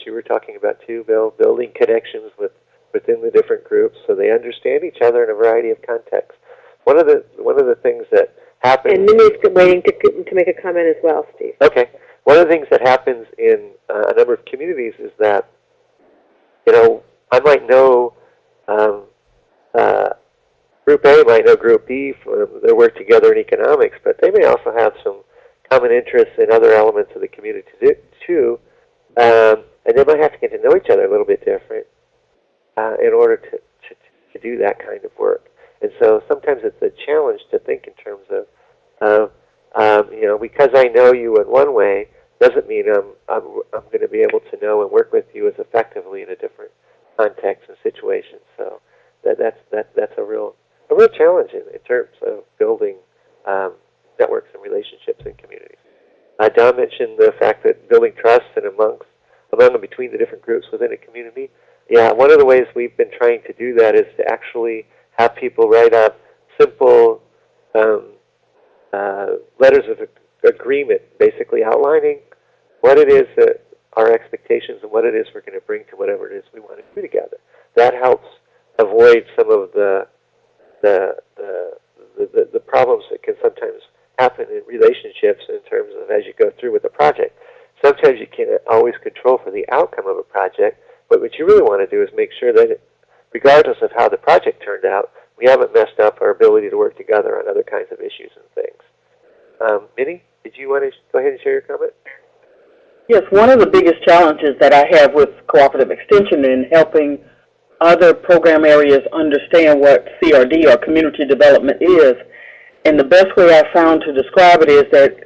you were talking about too, Bill, building connections within the different groups so they understand each other in a variety of contexts. One of the things that happens... And Mimi's waiting to make a comment as well, Steve. Okay. One of the things that happens in a number of communities is that, I might know Group A might know Group B for their work together in economics, but they may also have some common interests in other elements of the community too, and they might have to get to know each other a little bit different in order to do that kind of work. And so sometimes it's a challenge to think in terms of because I know you in one way doesn't mean I'm going to be able to know and work with you as effectively in a different context and situation. So that's a real challenge in terms of building networks and relationships in communities. Don mentioned the fact that building trust and among and between the different groups within a community. Yeah, one of the ways we've been trying to do that is to actually have people write up simple letters of agreement, basically outlining what it is that our expectations and what it is we're going to bring to whatever it is we want to do together. That helps avoid some of the problems that can sometimes happen in relationships in terms of as you go through with a project. Sometimes you can't always control for the outcome of a project, but what you really want to do is make sure that regardless of how the project turned out, we haven't messed up our ability to work together on other kinds of issues and things. Minnie, did you want to go ahead and share your comment? Yes, one of the biggest challenges that I have with cooperative extension in helping other program areas understand what CRD or community development is, and the best way I found to describe it is that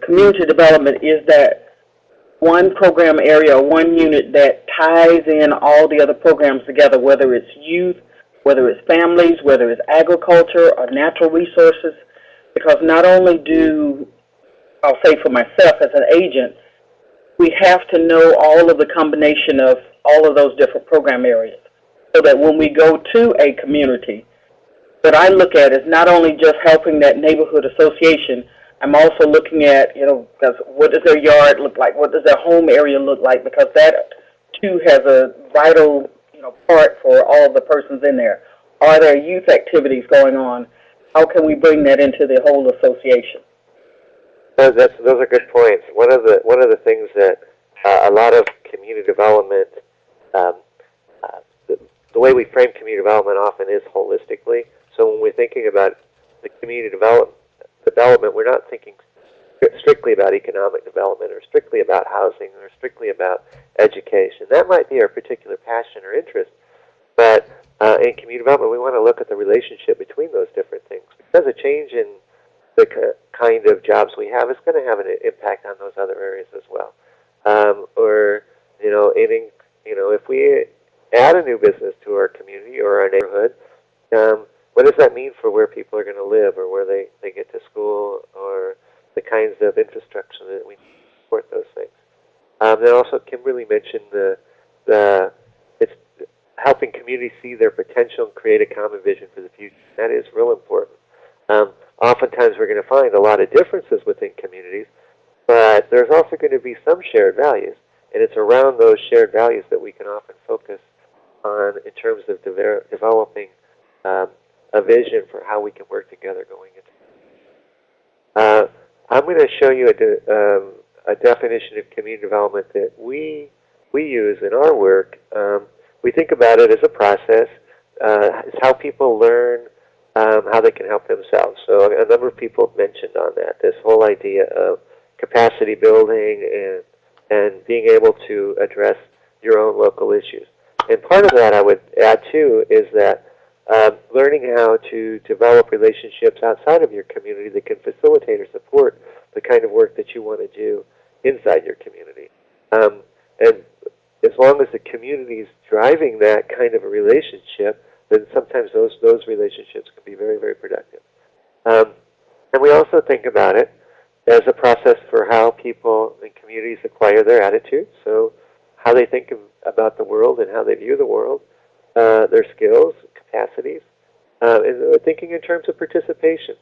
community development is that one program area or one unit that ties in all the other programs together, whether it's youth, whether it's families, whether it's agriculture or natural resources, because not only do, I'll say for myself as an agent, we have to know all of the combination of all of those different program areas, so that when we go to a community, what I look at is not only just helping that neighborhood association, I'm also looking at, what does their yard look like? What does their home area look like? Because that, too, has a vital, part for all the persons in there. are there youth activities going on? How can we bring that into the whole association? Those are good points. One of the things that a lot of community development, um, the way we frame community development often is holistically. So when we're thinking about the community development, we're not thinking strictly about economic development or strictly about housing or strictly about education. That might be our particular passion or interest, but in community development, we want to look at the relationship between those different things. Because a change in the kind of jobs we have is going to have an impact on those other areas as well. Or, if we add a new business to our community or our neighborhood, what does that mean for where people are going to live or where they get to school or the kinds of infrastructure that we need to support those things? Then also, Kimberly mentioned it's helping communities see their potential and create a common vision for the future. That is real important. Oftentimes, we're going to find a lot of differences within communities, but there's also going to be some shared values, and it's around those shared values that we can often focus on in terms of developing a vision for how we can work together going into. I'm going to show you a definition of community development that we use in our work. We think about it as a process. It's how people learn how they can help themselves. So a number of people have mentioned on that, this whole idea of capacity building and being able to address your own local issues. And part of that I would add too is that learning how to develop relationships outside of your community that can facilitate or support the kind of work that you want to do inside your community. And as long as the community is driving that kind of a relationship, then sometimes those relationships can be very, very productive. And we also think about it as a process for how people and communities acquire their attitudes, so how they think about the world and how they view the world, their skills, capacities, and thinking in terms of participation.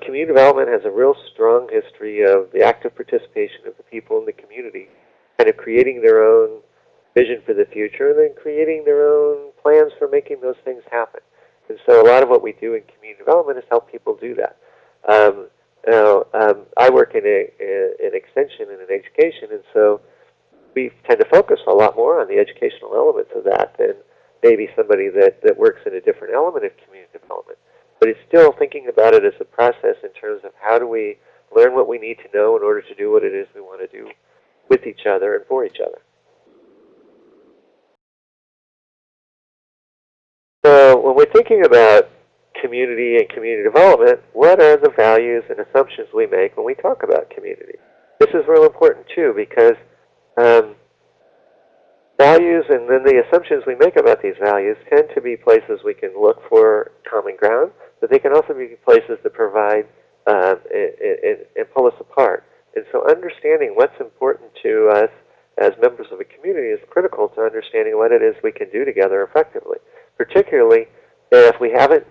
Community development has a real strong history of the active participation of the people in the community, kind of creating their own vision for the future and then creating their own plans for making those things happen. And so a lot of what we do in community development is help people do that. I work in an extension and in education, and so we tend to focus a lot more on the educational elements of that than maybe somebody that works in a different element of community development. But it's still thinking about it as a process in terms of how do we learn what we need to know in order to do what it is we want to do with each other and for each other. So when we're thinking about community and community development, what are the values and assumptions we make when we talk about community? This is real important too, because values and then the assumptions we make about these values tend to be places we can look for common ground, but they can also be places that provide and pull us apart. And so understanding what's important to us as members of a community is critical to understanding what it is we can do together effectively, particularly if we haven't,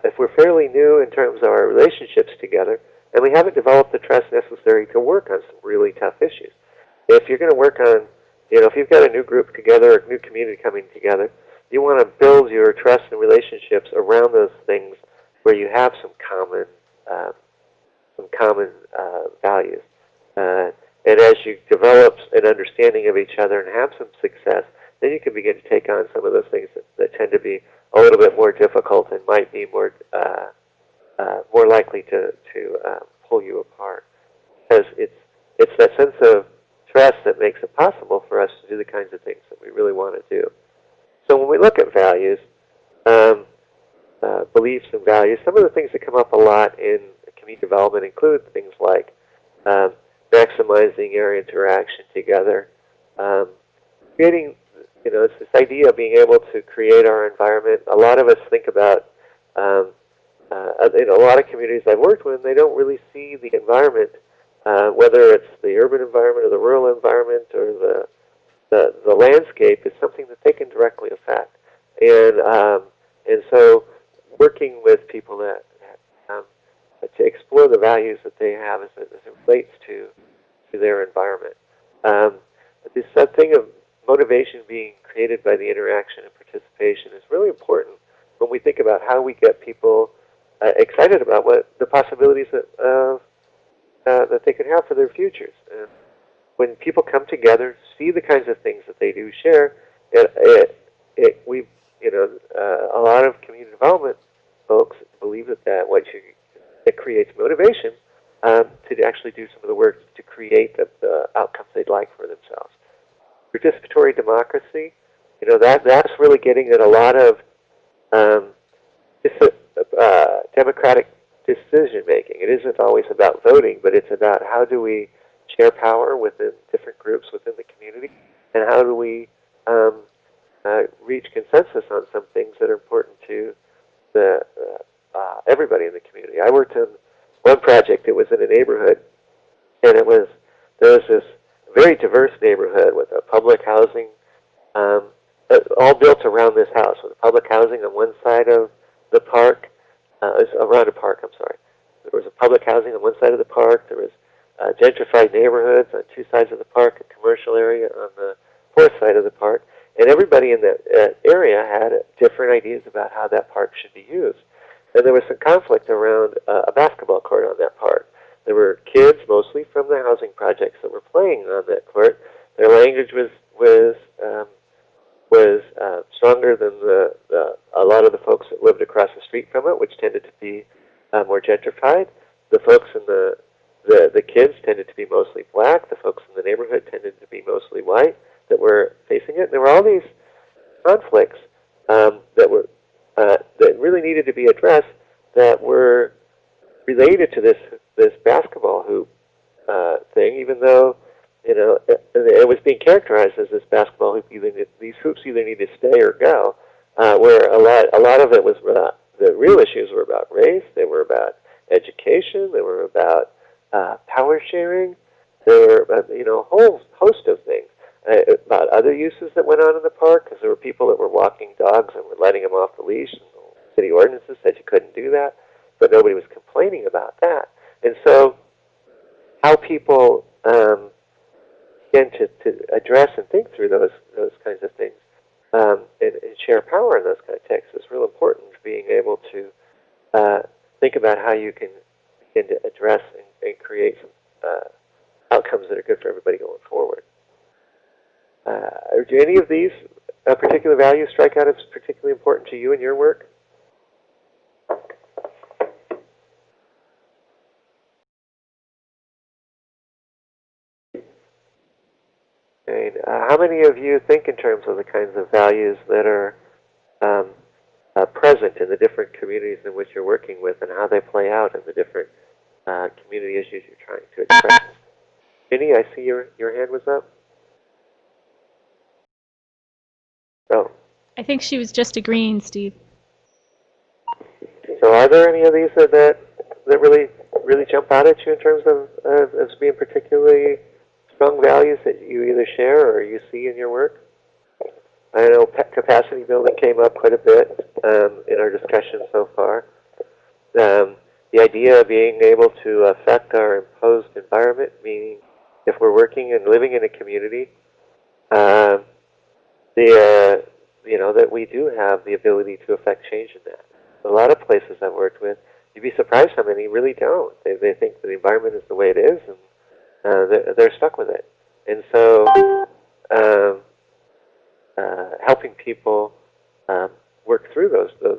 if we're fairly new in terms of our relationships together and we haven't developed the trust necessary to work on some really tough issues. If you're going to work on, if you've got a new group together, a new community coming together, you want to build your trust and relationships around those things where you have some common values. And as you develop an understanding of each other and have some success, then you can begin to take on some of those things that tend to be a little bit more difficult and might be more likely to pull you apart. Because it's that sense of trust that makes it possible for us to do the kinds of things that we really want to do. So when we look at values, beliefs and values, some of the things that come up a lot in community development include things like maximizing our interaction together, creating, it's this idea of being able to create our environment. A lot of us think about, a lot of communities I've worked with, they don't really see the environment, whether it's the urban environment or the rural environment or the landscape, is something that they can directly affect. And so working with people that to explore the values that they have as it relates to their environment. This thing of motivation being created by the interaction and participation is really important when we think about how we get people excited about what the possibilities that they can have for their futures. And when people come together, see the kinds of things that they do share, a lot of community development folks believe it creates motivation to actually do some of the work to create the outcomes they'd like for themselves. Participatory democracy, that's really getting at a lot of democratic decision making. It isn't always about voting, but it's about how do we share power within different groups within the community, and how do we reach consensus on some things that are important to everybody in the community. I worked on one project. It was in a neighborhood, and there was this very diverse neighborhood with a public housing, all built around this house, with public housing on one side of the park, around a park, I'm sorry. There was a public housing on one side of the park. There was gentrified neighborhoods on two sides of the park, a commercial area on the fourth side of the park. And everybody in that area had different ideas about how that park should be used. And there was some conflict around a basketball court on that park. There were kids, mostly from the housing projects, that were playing on that court. Their language was stronger than a lot of the folks that lived across the street from it, which tended to be more gentrified. The folks in the kids tended to be mostly black. The folks in the neighborhood tended to be mostly white that were facing it. And there were all these conflicts that really needed to be addressed, that were related to this basketball hoop thing, even though it was being characterized as this basketball hoop. These hoops either need to stay or go. Where a lot of it was the real issues were about race. They were about education. They were about power sharing. There were a whole host of things about other uses that went on in the park, because there were people that were walking dogs and were letting them off the leash. And the city ordinances said you couldn't do that, but nobody was complaining about that. And so, how people begin to address and think through those kinds of things and share power in those kind of texts is real important. Being able to think about how you can begin to address and create some outcomes that are good for everybody going forward. Do any of these particular values strike out as particularly important to you in your work? And, how many of you think in terms of the kinds of values that are present in the different communities in which you're working with, and how they play out in the different community issues you're trying to express? Jenny, I see your hand was up. Oh. I think she was just agreeing, Steve. So are there any of these that really jump out at you in terms of as being particularly strong values that you either share or you see in your work? I know capacity building came up quite a bit in our discussion so far. The idea of being able to affect our imposed environment, meaning if we're working and living in a community, that we do have the ability to affect change in that. A lot of places I've worked with, you'd be surprised how many really don't. They think the environment is the way it is, and they're stuck with it. And so helping people work through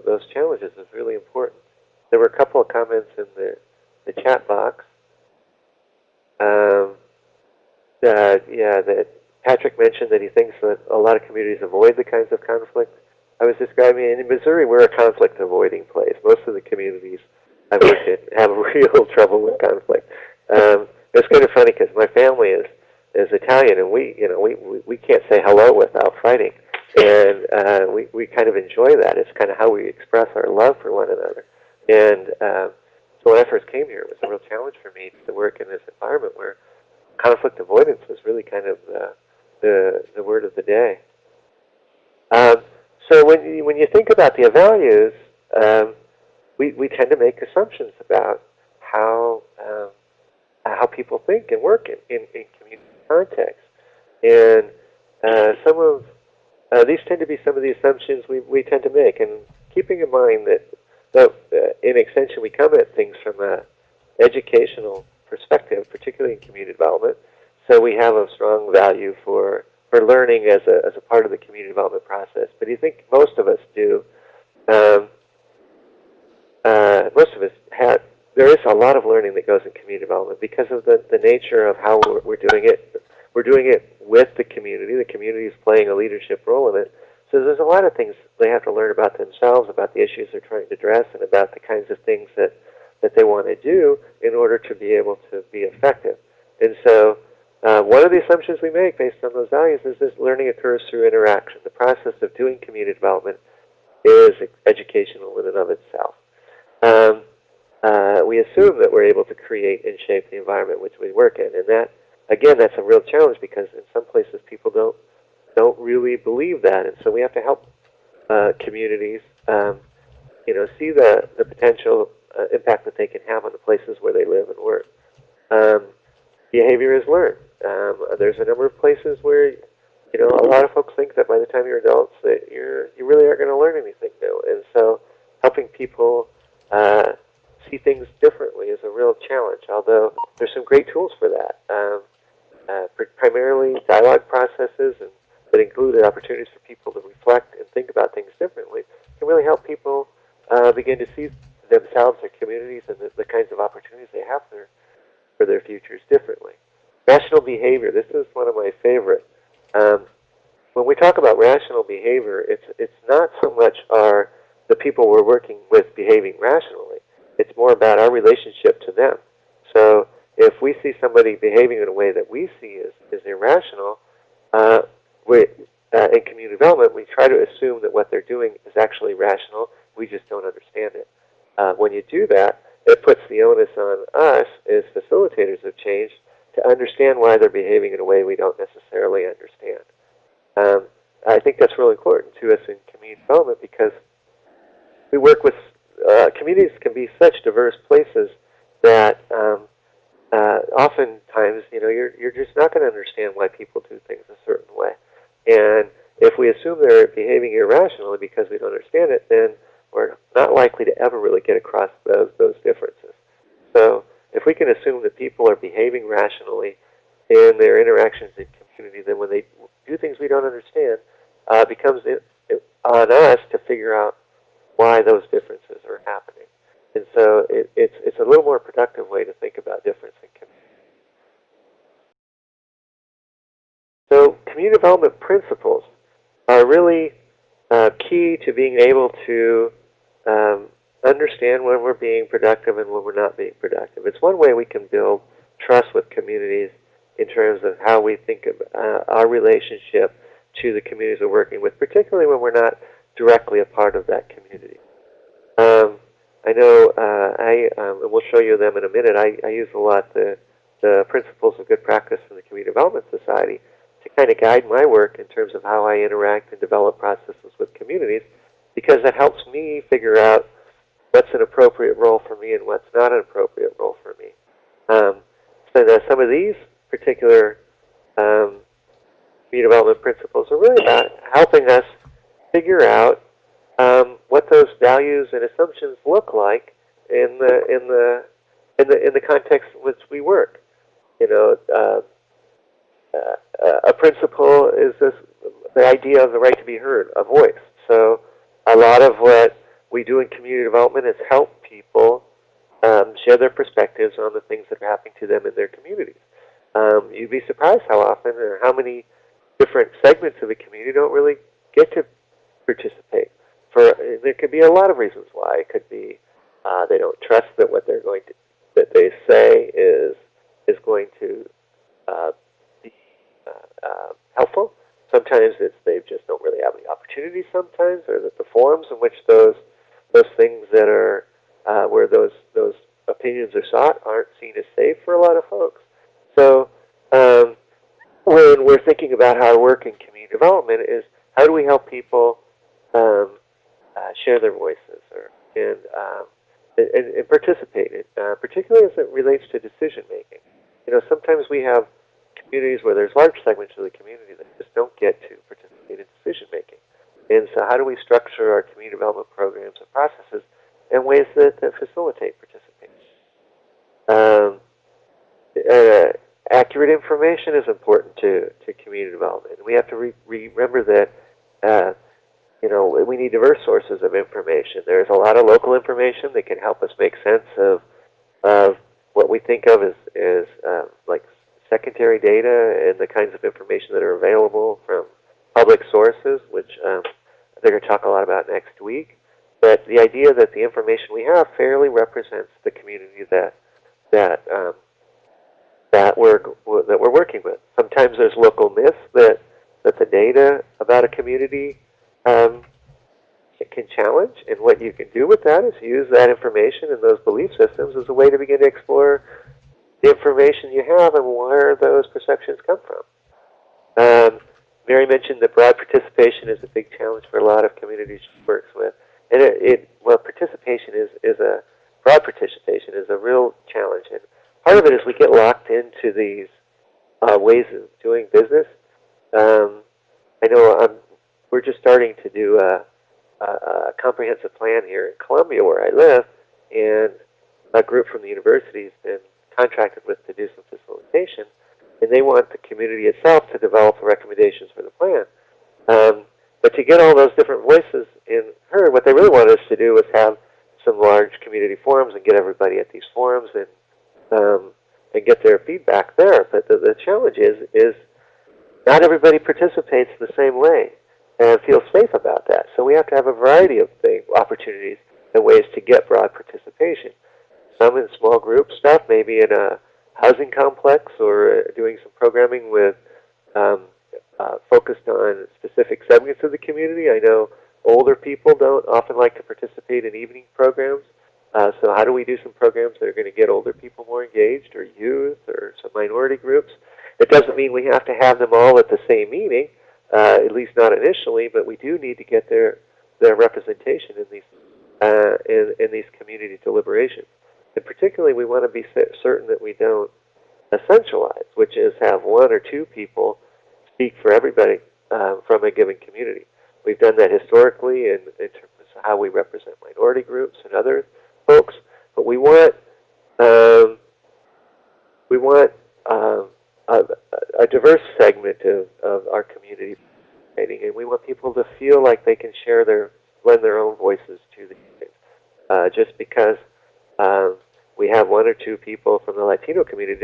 those challenges is really important. There were a couple of comments in the chat box. That Patrick mentioned that he thinks that a lot of communities avoid the kinds of conflict I was describing. In Missouri, we're a conflict-avoiding place. Most of the communities I've worked in have real trouble with conflict. It's kind of funny because my family is Italian, and we can't say hello without fighting, and we kind of enjoy that. It's kind of how we express our love for one another. And so when I first came here, it was a real challenge for me to work in this environment where conflict avoidance was really kind of the word of the day. So when you think about the values, we tend to make assumptions about how people think and work in community context, and some of these tend to be some of the assumptions we tend to make. And keeping in mind that in Extension we come at things from an educational perspective, particularly in community development. So we have a strong value for learning as a part of the community development process. But I think most of us do. Most of us have. There is a lot of learning that goes in community development because of the nature of how we're doing it. We're doing it with the community. The community is playing a leadership role in it. So there's a lot of things they have to learn about themselves, about the issues they're trying to address, and about the kinds of things that they want to do in order to be able to be effective. And so one of the assumptions we make based on those values is this learning occurs through interaction. The process of doing community development is educational in and of itself. We assume that we're able to create and shape the environment which we work in, and that, again, that's a real challenge because in some places people don't really believe that, and so we have to help communities, see the potential impact that they can have on the places where they live and work. Behavior is learned. There's a number of places where, a lot of folks think that by the time you're adults that you really aren't going to learn anything new, and so helping people see things differently is a real challenge, although there's some great tools for that. Primarily dialogue processes and that include opportunities for people to reflect and think about things differently can really help people begin to see themselves, their communities, and the kinds of opportunities they have for their futures differently. Rational behavior, this is one of my favorite. When we talk about rational behavior, it's not so much the people we're working with behaving rationally. It's more about our relationship to them. So if we see somebody behaving in a way that we see as irrational, in community development, we try to assume that what they're doing is actually rational. We just don't understand it. When you do that, it puts the onus on us as facilitators of change to understand why they're behaving in a way we don't necessarily understand. I think that's really important to us in community development because we work with communities can be such diverse places that oftentimes, you're just not going to understand why people do things a certain way. And if we assume they're behaving irrationally because we don't understand it, then we're not likely to ever really get across those differences. So if we can assume that people are behaving rationally in their interactions in community, then when they do things we don't understand, it becomes on us to figure out why those differences are happening. And so it's a little more productive way to think about difference in community. So community development principles are really key to being able to understand when we're being productive and when we're not being productive. It's one way we can build trust with communities in terms of how we think of our relationship to the communities we're working with, particularly when we're not directly a part of that community. I know, and we'll show you them in a minute, I use a lot the principles of good practice from the Community Development Society to kind of guide my work in terms of how I interact and develop processes with communities, because that helps me figure out what's an appropriate role for me and what's not an appropriate role for me. So some of these particular community development principles are really about helping us figure out what those values and assumptions look like in the context in which we work. A principle is the idea of the right to be heard, a voice. So a lot of what we do in community development is help people share their perspectives on the things that are happening to them in their communities. You'd be surprised how often or how many different segments of the community don't really get to participate. There could be a lot of reasons why. It could be they don't trust that what that they say is going to be helpful. Sometimes it's they just don't really have the opportunity. Sometimes, or that the forums in which those things that are where those opinions are sought aren't seen as safe for a lot of folks. So when we're thinking about how to work in community development, is how do we help people share their voices and participate, particularly as it relates to decision making. Sometimes we have communities where there's large segments of the community that just don't get to participate in decision making. And so how do we structure our community development programs and processes in ways that facilitate participation? Accurate information is important to community development. We have to remember that we need diverse sources of information. There's a lot of local information that can help us make sense of what we think of as like secondary data and the kinds of information that are available from public sources, which they're going to talk a lot about next week. But the idea that the information we have fairly represents the community that we're working with. Sometimes there's local myths that the data about a community it can challenge, and what you can do with that is use that information and those belief systems as a way to begin to explore the information you have and where those perceptions come from. Mary mentioned that broad participation is a big challenge for a lot of communities she works with, and broad participation is a real challenge, and part of it is we get locked into these ways of doing business. I know we're just starting to do a comprehensive plan here in Columbia, where I live, and a group from the university has been contracted with to do some facilitation, and they want the community itself to develop the recommendations for the plan. But to get all those different voices heard, what they really want us to do is have some large community forums and get everybody at these forums and get their feedback there. But the challenge is not everybody participates the same way and feels safe about that. So we have to have a variety of opportunities and ways to get broad participation. Some in small group stuff, maybe in a housing complex, or doing some programming with focused on specific segments of the community. I know older people don't often like to participate in evening programs. So how do we do some programs that are going to get older people more engaged, or youth, or some minority groups? It doesn't mean we have to have them all at the same meeting, at least not initially, but we do need to get their representation in these community deliberations. And particularly, we want to be certain that we don't essentialize, which is have one or two people speak for everybody from a given community. We've done that historically in terms of how we represent minority groups and other folks, but we want a diverse segment of our community, and we want people to feel like they can lend their own voices to the meetings. Just because we have one or two people from the Latino community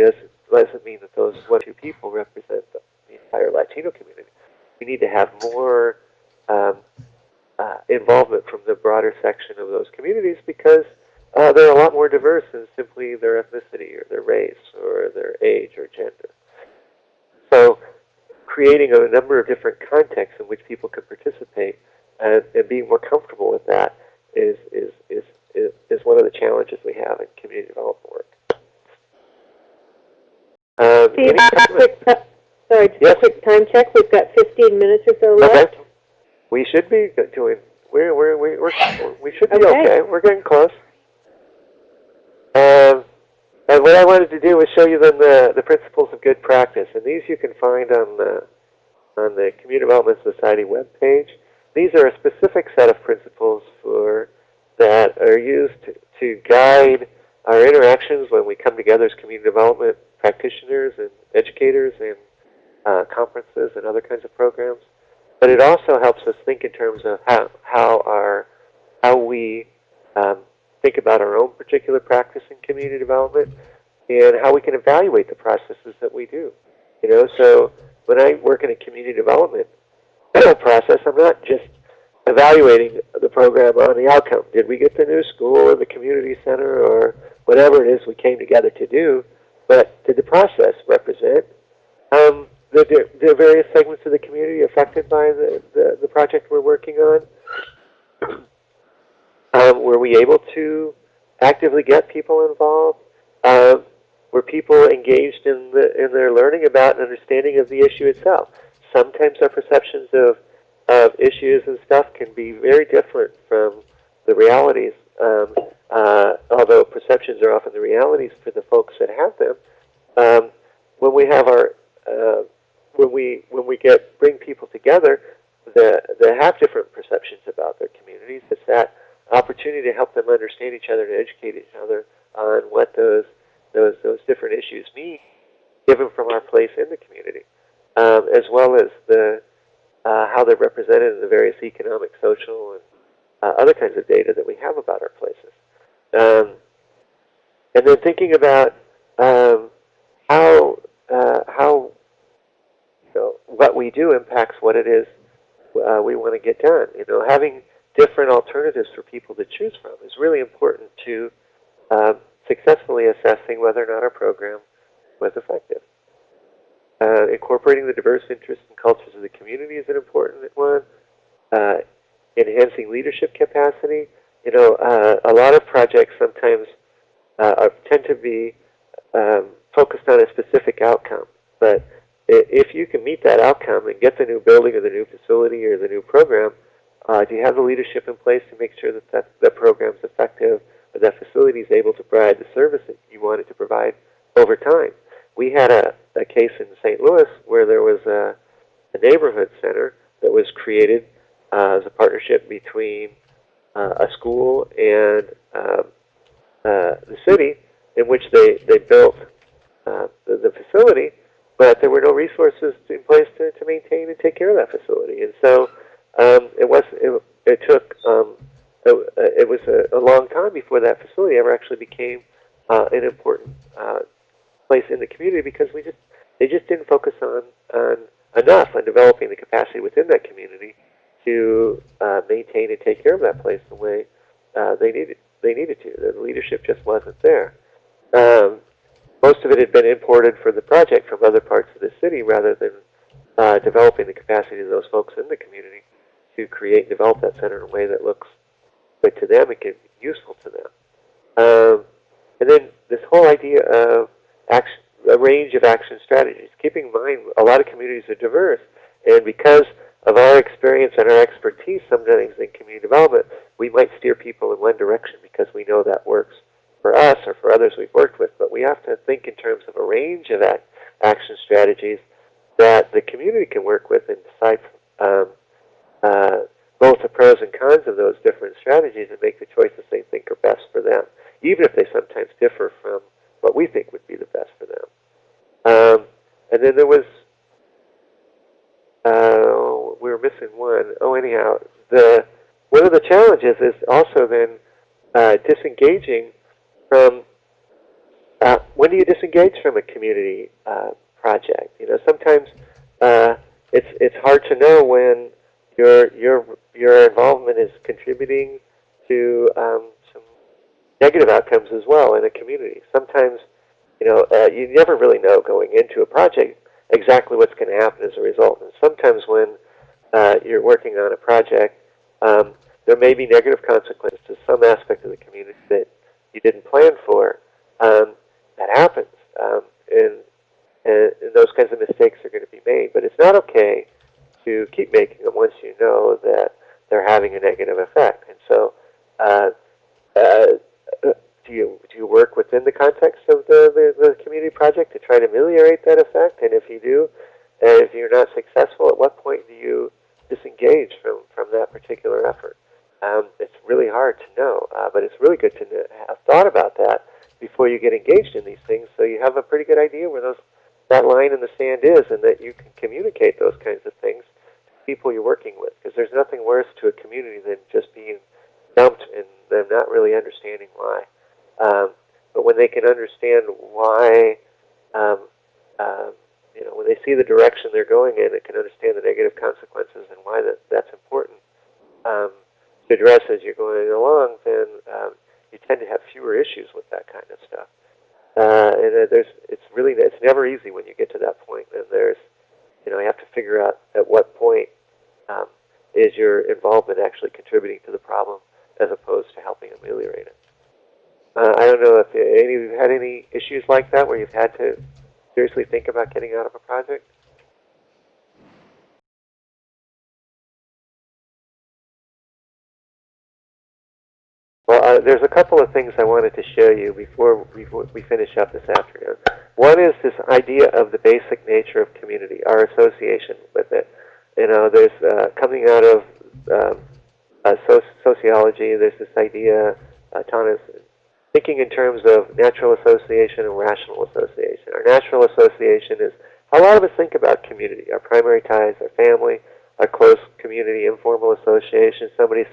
doesn't mean that those one or two people represent the entire Latino community. We need to have more involvement from the broader section of those communities, because they're a lot more diverse than simply their ethnicity or their race or their age or gender. So creating a number of different contexts in which people can participate and being more comfortable with that is one of the challenges we have in community development work. A quick time check. We've got 15 minutes or so left. Okay. We should be doing. We should be okay. We're getting close. And what I wanted to do was show you then the principles of good practice, and these you can find on the Community Development Society webpage. These are a specific set of principles that are used to guide our interactions when we come together as community development practitioners and educators and conferences and other kinds of programs. But it also helps us think in terms of how we think about our own particular practice in community development, and how we can evaluate the processes that we do. So when I work in a community development process, I'm not just evaluating the program on the outcome. Did we get the new school or the community center or whatever it is we came together to do? But did the process represent the various segments of the community affected by the project we're working on? Were we able to actively get people involved? Were people engaged in their learning about and understanding of the issue itself? Sometimes our perceptions of issues and stuff can be very different from the realities, although perceptions are often the realities for the folks that have them. When we have bring people together, that have different perceptions about their communities. It's that opportunity to help them understand each other, to educate each other on what those different issues mean, given from our place in the community, as well as the how they're represented in the various economic, social, and other kinds of data that we have about our places. And then thinking about how what we do impacts what it is we want to get done. Having different alternatives for people to choose from is really important to successfully assessing whether or not our program was effective. Incorporating the diverse interests and cultures of the community is an important one. Enhancing leadership capacity. A lot of projects sometimes tend to be focused on a specific outcome, but if you can meet that outcome and get the new building or the new facility or the new program, do you have the leadership in place to make sure that the program's effective, or that facility is able to provide the service that you want it to provide over time? We had a case in St. Louis where there was a neighborhood center that was created as a partnership between a school and the city, in which they built the facility, but there were no resources in place to maintain and take care of that facility. And so it was a long time before that facility ever actually became an important place in the community, because they just didn't focus on enough on developing the capacity within that community to maintain and take care of that place the way they needed to. The leadership just wasn't there. Most of it had been imported for the project from other parts of the city, rather than developing the capacity of those folks in the community to create and develop that center in a way that looks good to them and can be useful to them. And then this whole idea of a range of action strategies. Keeping in mind, a lot of communities are diverse, and because of our experience and our expertise sometimes in community development, we might steer people in one direction because we know that works for us or for others we've worked with. But we have to think in terms of a range of action strategies that the community can work with and decide both the pros and cons of those different strategies and make the choices they think are best for them, even if they sometimes differ from what we think would be the best for them. And then there was, we were missing one. Anyhow, one of the challenges is also then disengaging from, when do you disengage from a community project? Sometimes it's hard to know when your involvement is contributing to some negative outcomes as well in a community. Sometimes, you never really know going into a project exactly what's going to happen as a result. And sometimes when you're working on a project, there may be negative consequences to some aspect of the community that you didn't plan for. That happens. And those kinds of mistakes are going to be made. But it's not okay to keep making them once you know that they're having a negative effect. And so do you work within the context of the community project to try to ameliorate that effect? And if you do, and if you're not successful, at what point do you disengage from that particular effort? It's really hard to know, but it's really good to have thought about that before you get engaged in these things, so you have a pretty good idea where that line in the sand is, and that you can communicate those kinds of things to people you're working with. Because there's nothing worse to a community than just being dumped and them not really understanding why. But when they can understand why, when they see the direction they're going in, they can understand the negative consequences and why that's important to address as you're going along, then you tend to have fewer issues with that kind of stuff. And it's never easy when you get to that point. And you have to figure out at what point is your involvement actually contributing to the problem as opposed to helping ameliorate it. I don't know if any of you had any issues like that where you've had to seriously think about getting out of a project? Well, there's a couple of things I wanted to show you before we finish up this afternoon. One is this idea of the basic nature of community, our association with it. there's coming out of sociology, there's this idea, Thomas, thinking in terms of natural association and rational association. Our natural association is how a lot of us think about community, our primary ties, our family, our close community, informal association. Somebody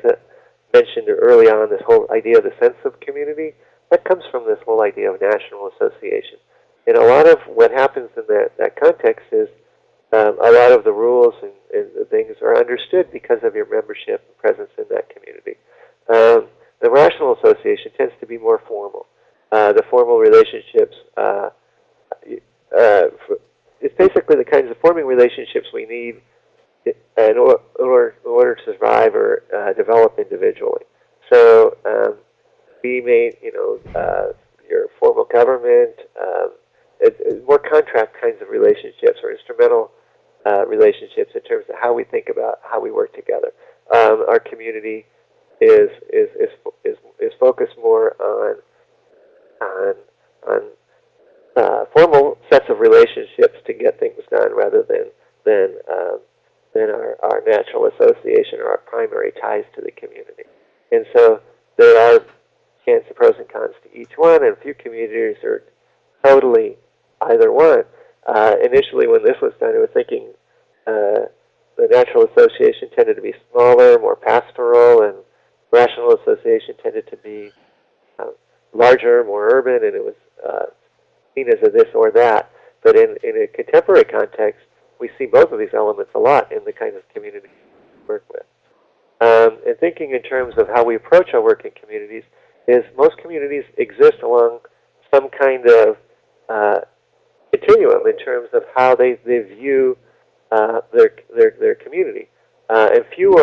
mentioned early on this whole idea of the sense of community. That comes from this whole idea of national association. And a lot of what happens in that context is a lot of the rules and the things are understood because of your membership and presence in that community. The rational association tends to be more formal. The formal relationships, it's basically the kinds of forming relationships we need in order to survive or develop individually. So we may, your formal government, more contract kinds of relationships or instrumental relationships in terms of how we think about how we work together. Our community is focused more on formal sets of relationships to get things done rather than our natural association or our primary ties to the community. And so there are pros and cons to each one, and a few communities are totally either one. Initially, when this was done, I was thinking the natural association tended to be smaller, more pastoral, and rational association tended to be larger, more urban, and it was seen as a this or that. But in a contemporary context, we see both of these elements a lot in the kinds of communities we work with. And thinking in terms of how we approach our work in communities is most communities exist along some kind of continuum in terms of how they view their community. And few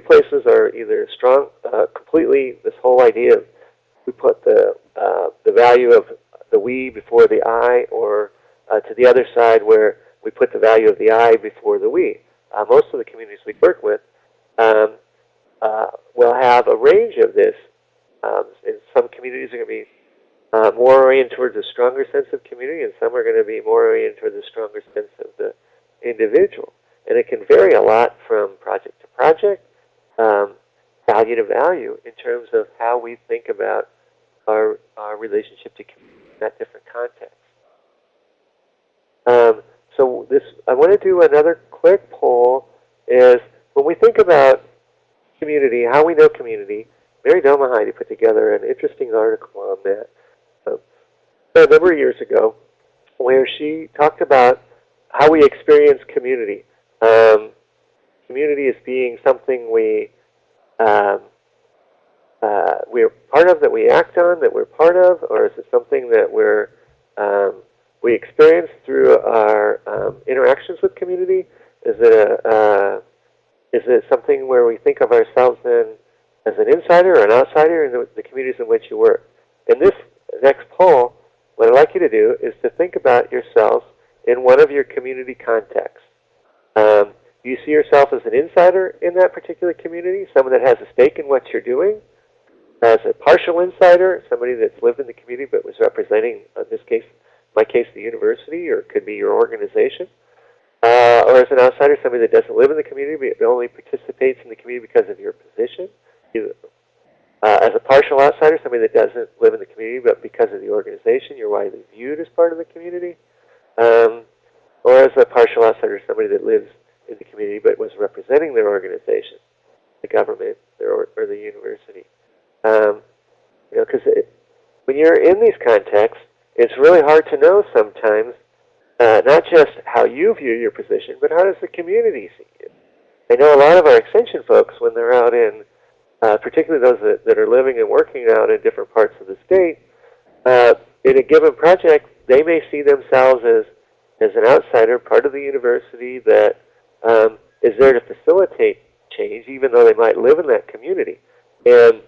places are either strong, completely this whole idea of we put the value of the we before the I, or to the other side where we put the value of the I before the we. Most of the communities we work with will have a range of this. And some communities are going to be more oriented towards a stronger sense of community, and some are going to be more oriented towards a stronger sense of the individual. And it can vary a lot from project to project, value to value, in terms of how we think about our relationship to community in that different context. So I want to do another quick poll, is when we think about community, how we know community, Mary Domahide put together an interesting article on that a number of years ago, where she talked about how we experience community. Community as being something we're part of, that we act on, that we're part of, or is it something that we experience through our interactions with community? Is it something where we think of ourselves then as an insider or an outsider in the communities in which you work? In this next poll, what I'd like you to do is to think about yourselves in one of your community contexts. Do you see yourself as an insider in that particular community, someone that has a stake in what you're doing? As a partial insider, somebody that's lived in the community but was representing, in this case, my case, the university, or it could be your organization? Or as an outsider, somebody that doesn't live in the community but only participates in the community because of your position? As a partial outsider, somebody that doesn't live in the community but because of the organization, you're widely viewed as part of the community? Or as a partial outsider, somebody that lives in the community but was representing their organization, the government, or the university? Because when you're in these contexts, it's really hard to know sometimes, not just how you view your position, but how does the community see you? I know a lot of our extension folks, when they're out in, particularly those that are living and working out in different parts of the state, in a given project, they may see themselves as an outsider, part of the university that is there to facilitate change, even though they might live in that community. And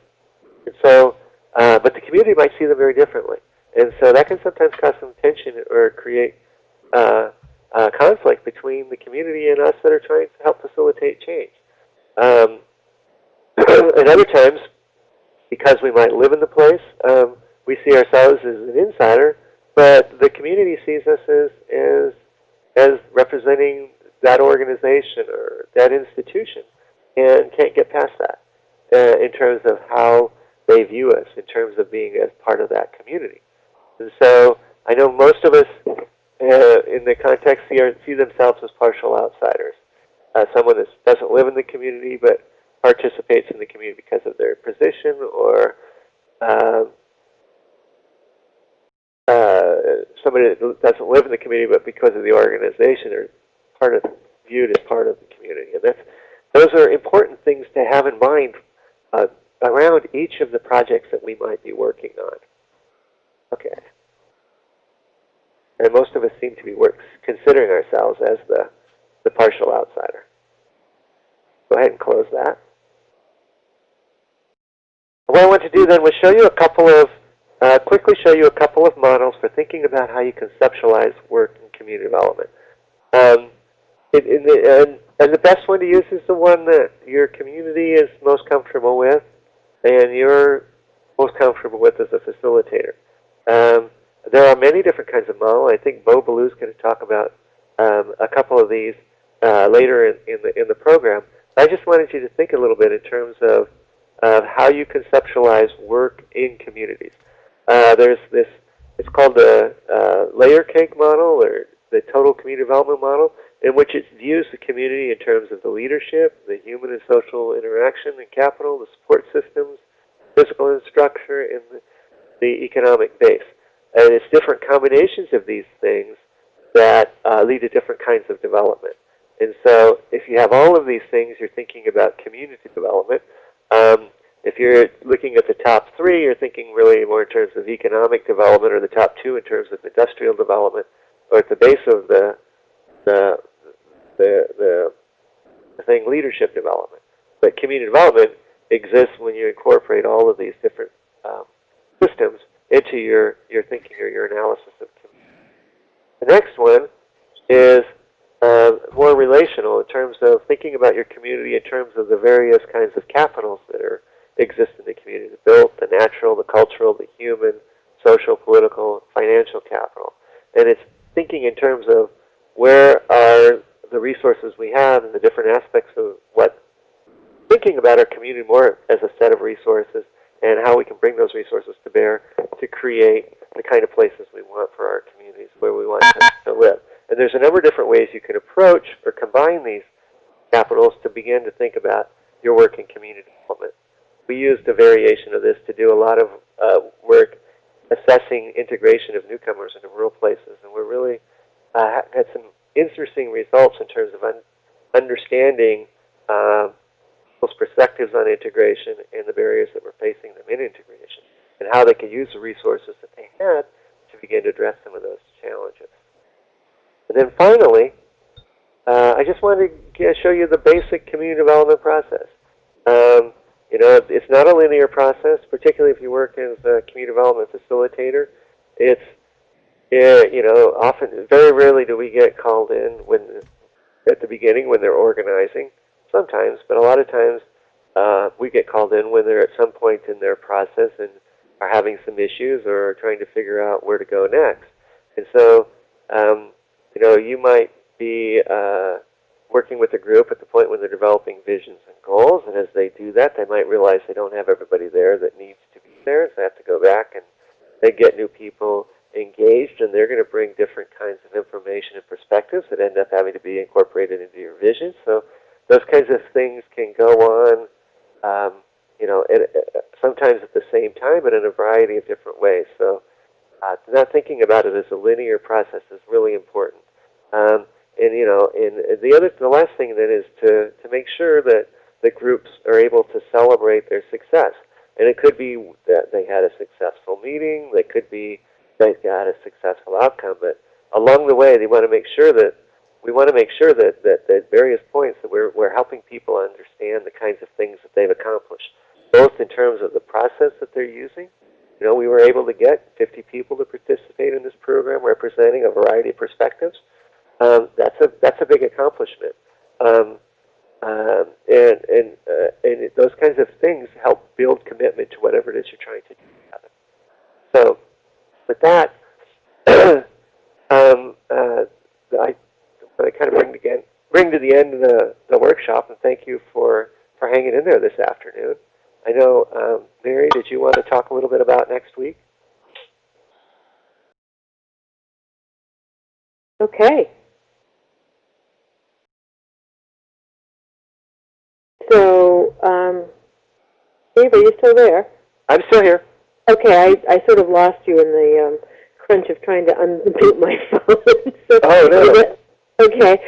so, but the community might see them very differently. And so that can sometimes cause some tension or create conflict between the community and us that are trying to help facilitate change. And other times, because we might live in the place, we see ourselves as an insider, but the community sees us as representing that organization or that institution and can't get past that in terms of how they view us, in terms of being as part of that community. And so I know most of us in the context see themselves as partial outsiders, someone that doesn't live in the community but participates in the community because of their position, or somebody that doesn't live in the community but because of the organization are viewed as part of the community. And those are important things to have in mind around each of the projects that we might be working on. Okay. And most of us seem to be considering ourselves as the partial outsider. Go ahead and close that. What I want to do then was show you a couple of, quickly show you a couple of models for thinking about how you conceptualize work in community development. And the best one to use is the one that your community is most comfortable with and you're most comfortable with as a facilitator. There are many different kinds of models. I think Bo Ballou is going to talk about a couple of these later in the program. I just wanted you to think a little bit in terms of how you conceptualize work in communities. There's this, it's called the layer cake model, or the total community development model, in which it views the community in terms of the leadership, the human and social interaction and capital, the support systems, physical infrastructure, and the economic base. And it's different combinations of these things that lead to different kinds of development. And so if you have all of these things, you're thinking about community development. If you're looking at the top three, you're thinking really more in terms of economic development, or the top two in terms of industrial development, or at the base of the thing, leadership development. But community development exists when you incorporate all of these different systems into your thinking or your analysis of community. The next one is more relational in terms of thinking about your community in terms of the various kinds of capitals that exist in the community: the built, the natural, the cultural, the human, social, political, financial capital. And it's thinking in terms of where are the resources we have and the different aspects of thinking about our community more as a set of resources, and how we can bring those resources to bear to create the kind of places we want for our communities, where we want to live. And there's a number of different ways you can approach or combine these capitals to begin to think about your work in community development. We used a variation of this to do a lot of work assessing integration of newcomers into rural places, and we're really had some interesting results in terms of understanding people's perspectives on integration and the barriers that were facing them in integration, and how they could use the resources that they had to begin to address some of those challenges. And then finally, I just wanted to show you the basic community development process. You know, it's not a linear process, particularly if you work as a community development facilitator. It's, you know, often, very rarely do we get called in at the beginning when they're organizing. Sometimes, but a lot of times we get called in when they're at some point in their process and are having some issues or trying to figure out where to go next. And so, you know, you might be working with a group at the point when they're developing visions and goals, and as they do that, they might realize they don't have everybody there that needs to be there, so they have to go back and they get new people engaged, and they're going to bring different kinds of information and perspectives that end up having to be incorporated into your vision. So those kinds of things can go on, you know, sometimes at the same time, but in a variety of different ways. So not thinking about it as a linear process is really important. And you know, the last thing then is to make sure that the groups are able to celebrate their success. And it could be that they had a successful meeting. They could be they got a successful outcome. But along the way, we want to make sure that at various points that we're helping people understand the kinds of things that they've accomplished, both in terms of the process that they're using. You know, we were able to get 50 people to participate in this program, representing a variety of perspectives. That's a big accomplishment, and those kinds of things help build commitment to whatever it is you're trying to do together. So, with that, I kind of bring to the end of the workshop, and thank you for hanging in there this afternoon. I know, Mary, did you want to talk a little bit about next week? Okay. So, Steve, are you still there? I'm still here. Okay, I sort of lost you in the crunch of trying to unmute my phone. So, Oh, no. Okay.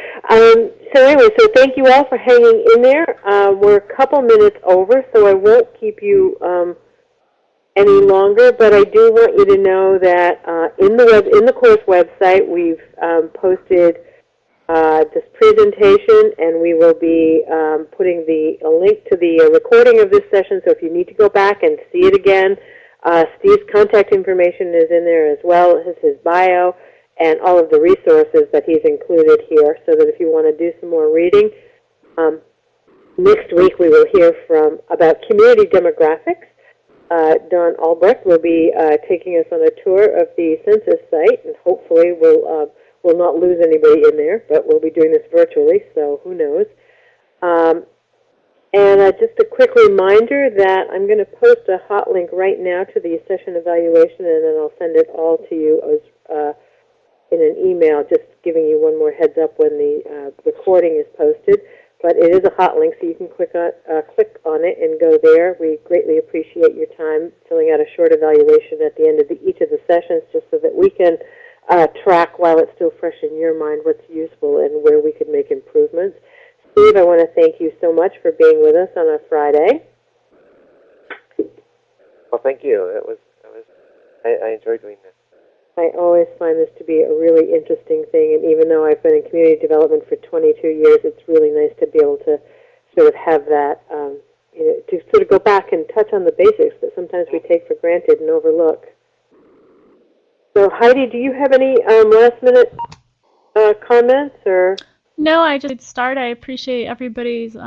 So anyway, so thank you all for hanging in there. We're a couple minutes over, so I won't keep you any longer. But I do want you to know that in the course website, we've posted this presentation, and we will be putting a link to the recording of this session. So if you need to go back and see it again, Steve's contact information is in there as well as his bio and all of the resources that he's included here, so that if you want to do some more reading. Next week we will hear about community demographics. Don Albrecht will be taking us on a tour of the census site, and hopefully we'll not lose anybody in there, but we'll be doing this virtually, so who knows. And just a quick reminder that I'm going to post a hot link right now to the session evaluation, and then I'll send it all to you as in an email, just giving you one more heads up when the recording is posted. But it is a hot link, so you can click on it and go there. We greatly appreciate your time filling out a short evaluation at the end of each of the sessions, just so that we can track, while it's still fresh in your mind, what's useful and where we could make improvements. Steve, I want to thank you so much for being with us on a Friday. Well, thank you. I enjoyed doing this. I always find this to be a really interesting thing, and even though I've been in community development for 22 years, it's really nice to be able to sort of have that, to sort of go back and touch on the basics that sometimes we take for granted and overlook. So Heidi, do you have any last-minute comments? Or? No, I just start. I appreciate everybody's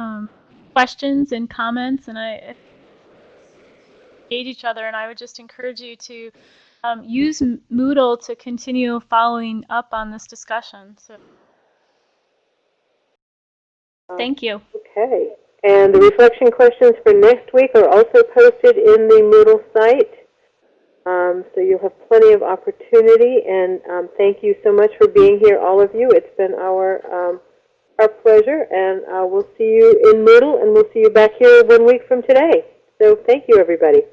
questions and comments, and I engage each other, and I would just encourage you to use Moodle to continue following up on this discussion. So, thank you. Okay. And the reflection questions for next week are also posted in the Moodle site. So you'll have plenty of opportunity, and thank you so much for being here, all of you. It's been our pleasure, and we'll see you in Moodle, and we'll see you back here 1 week from today. So thank you, everybody.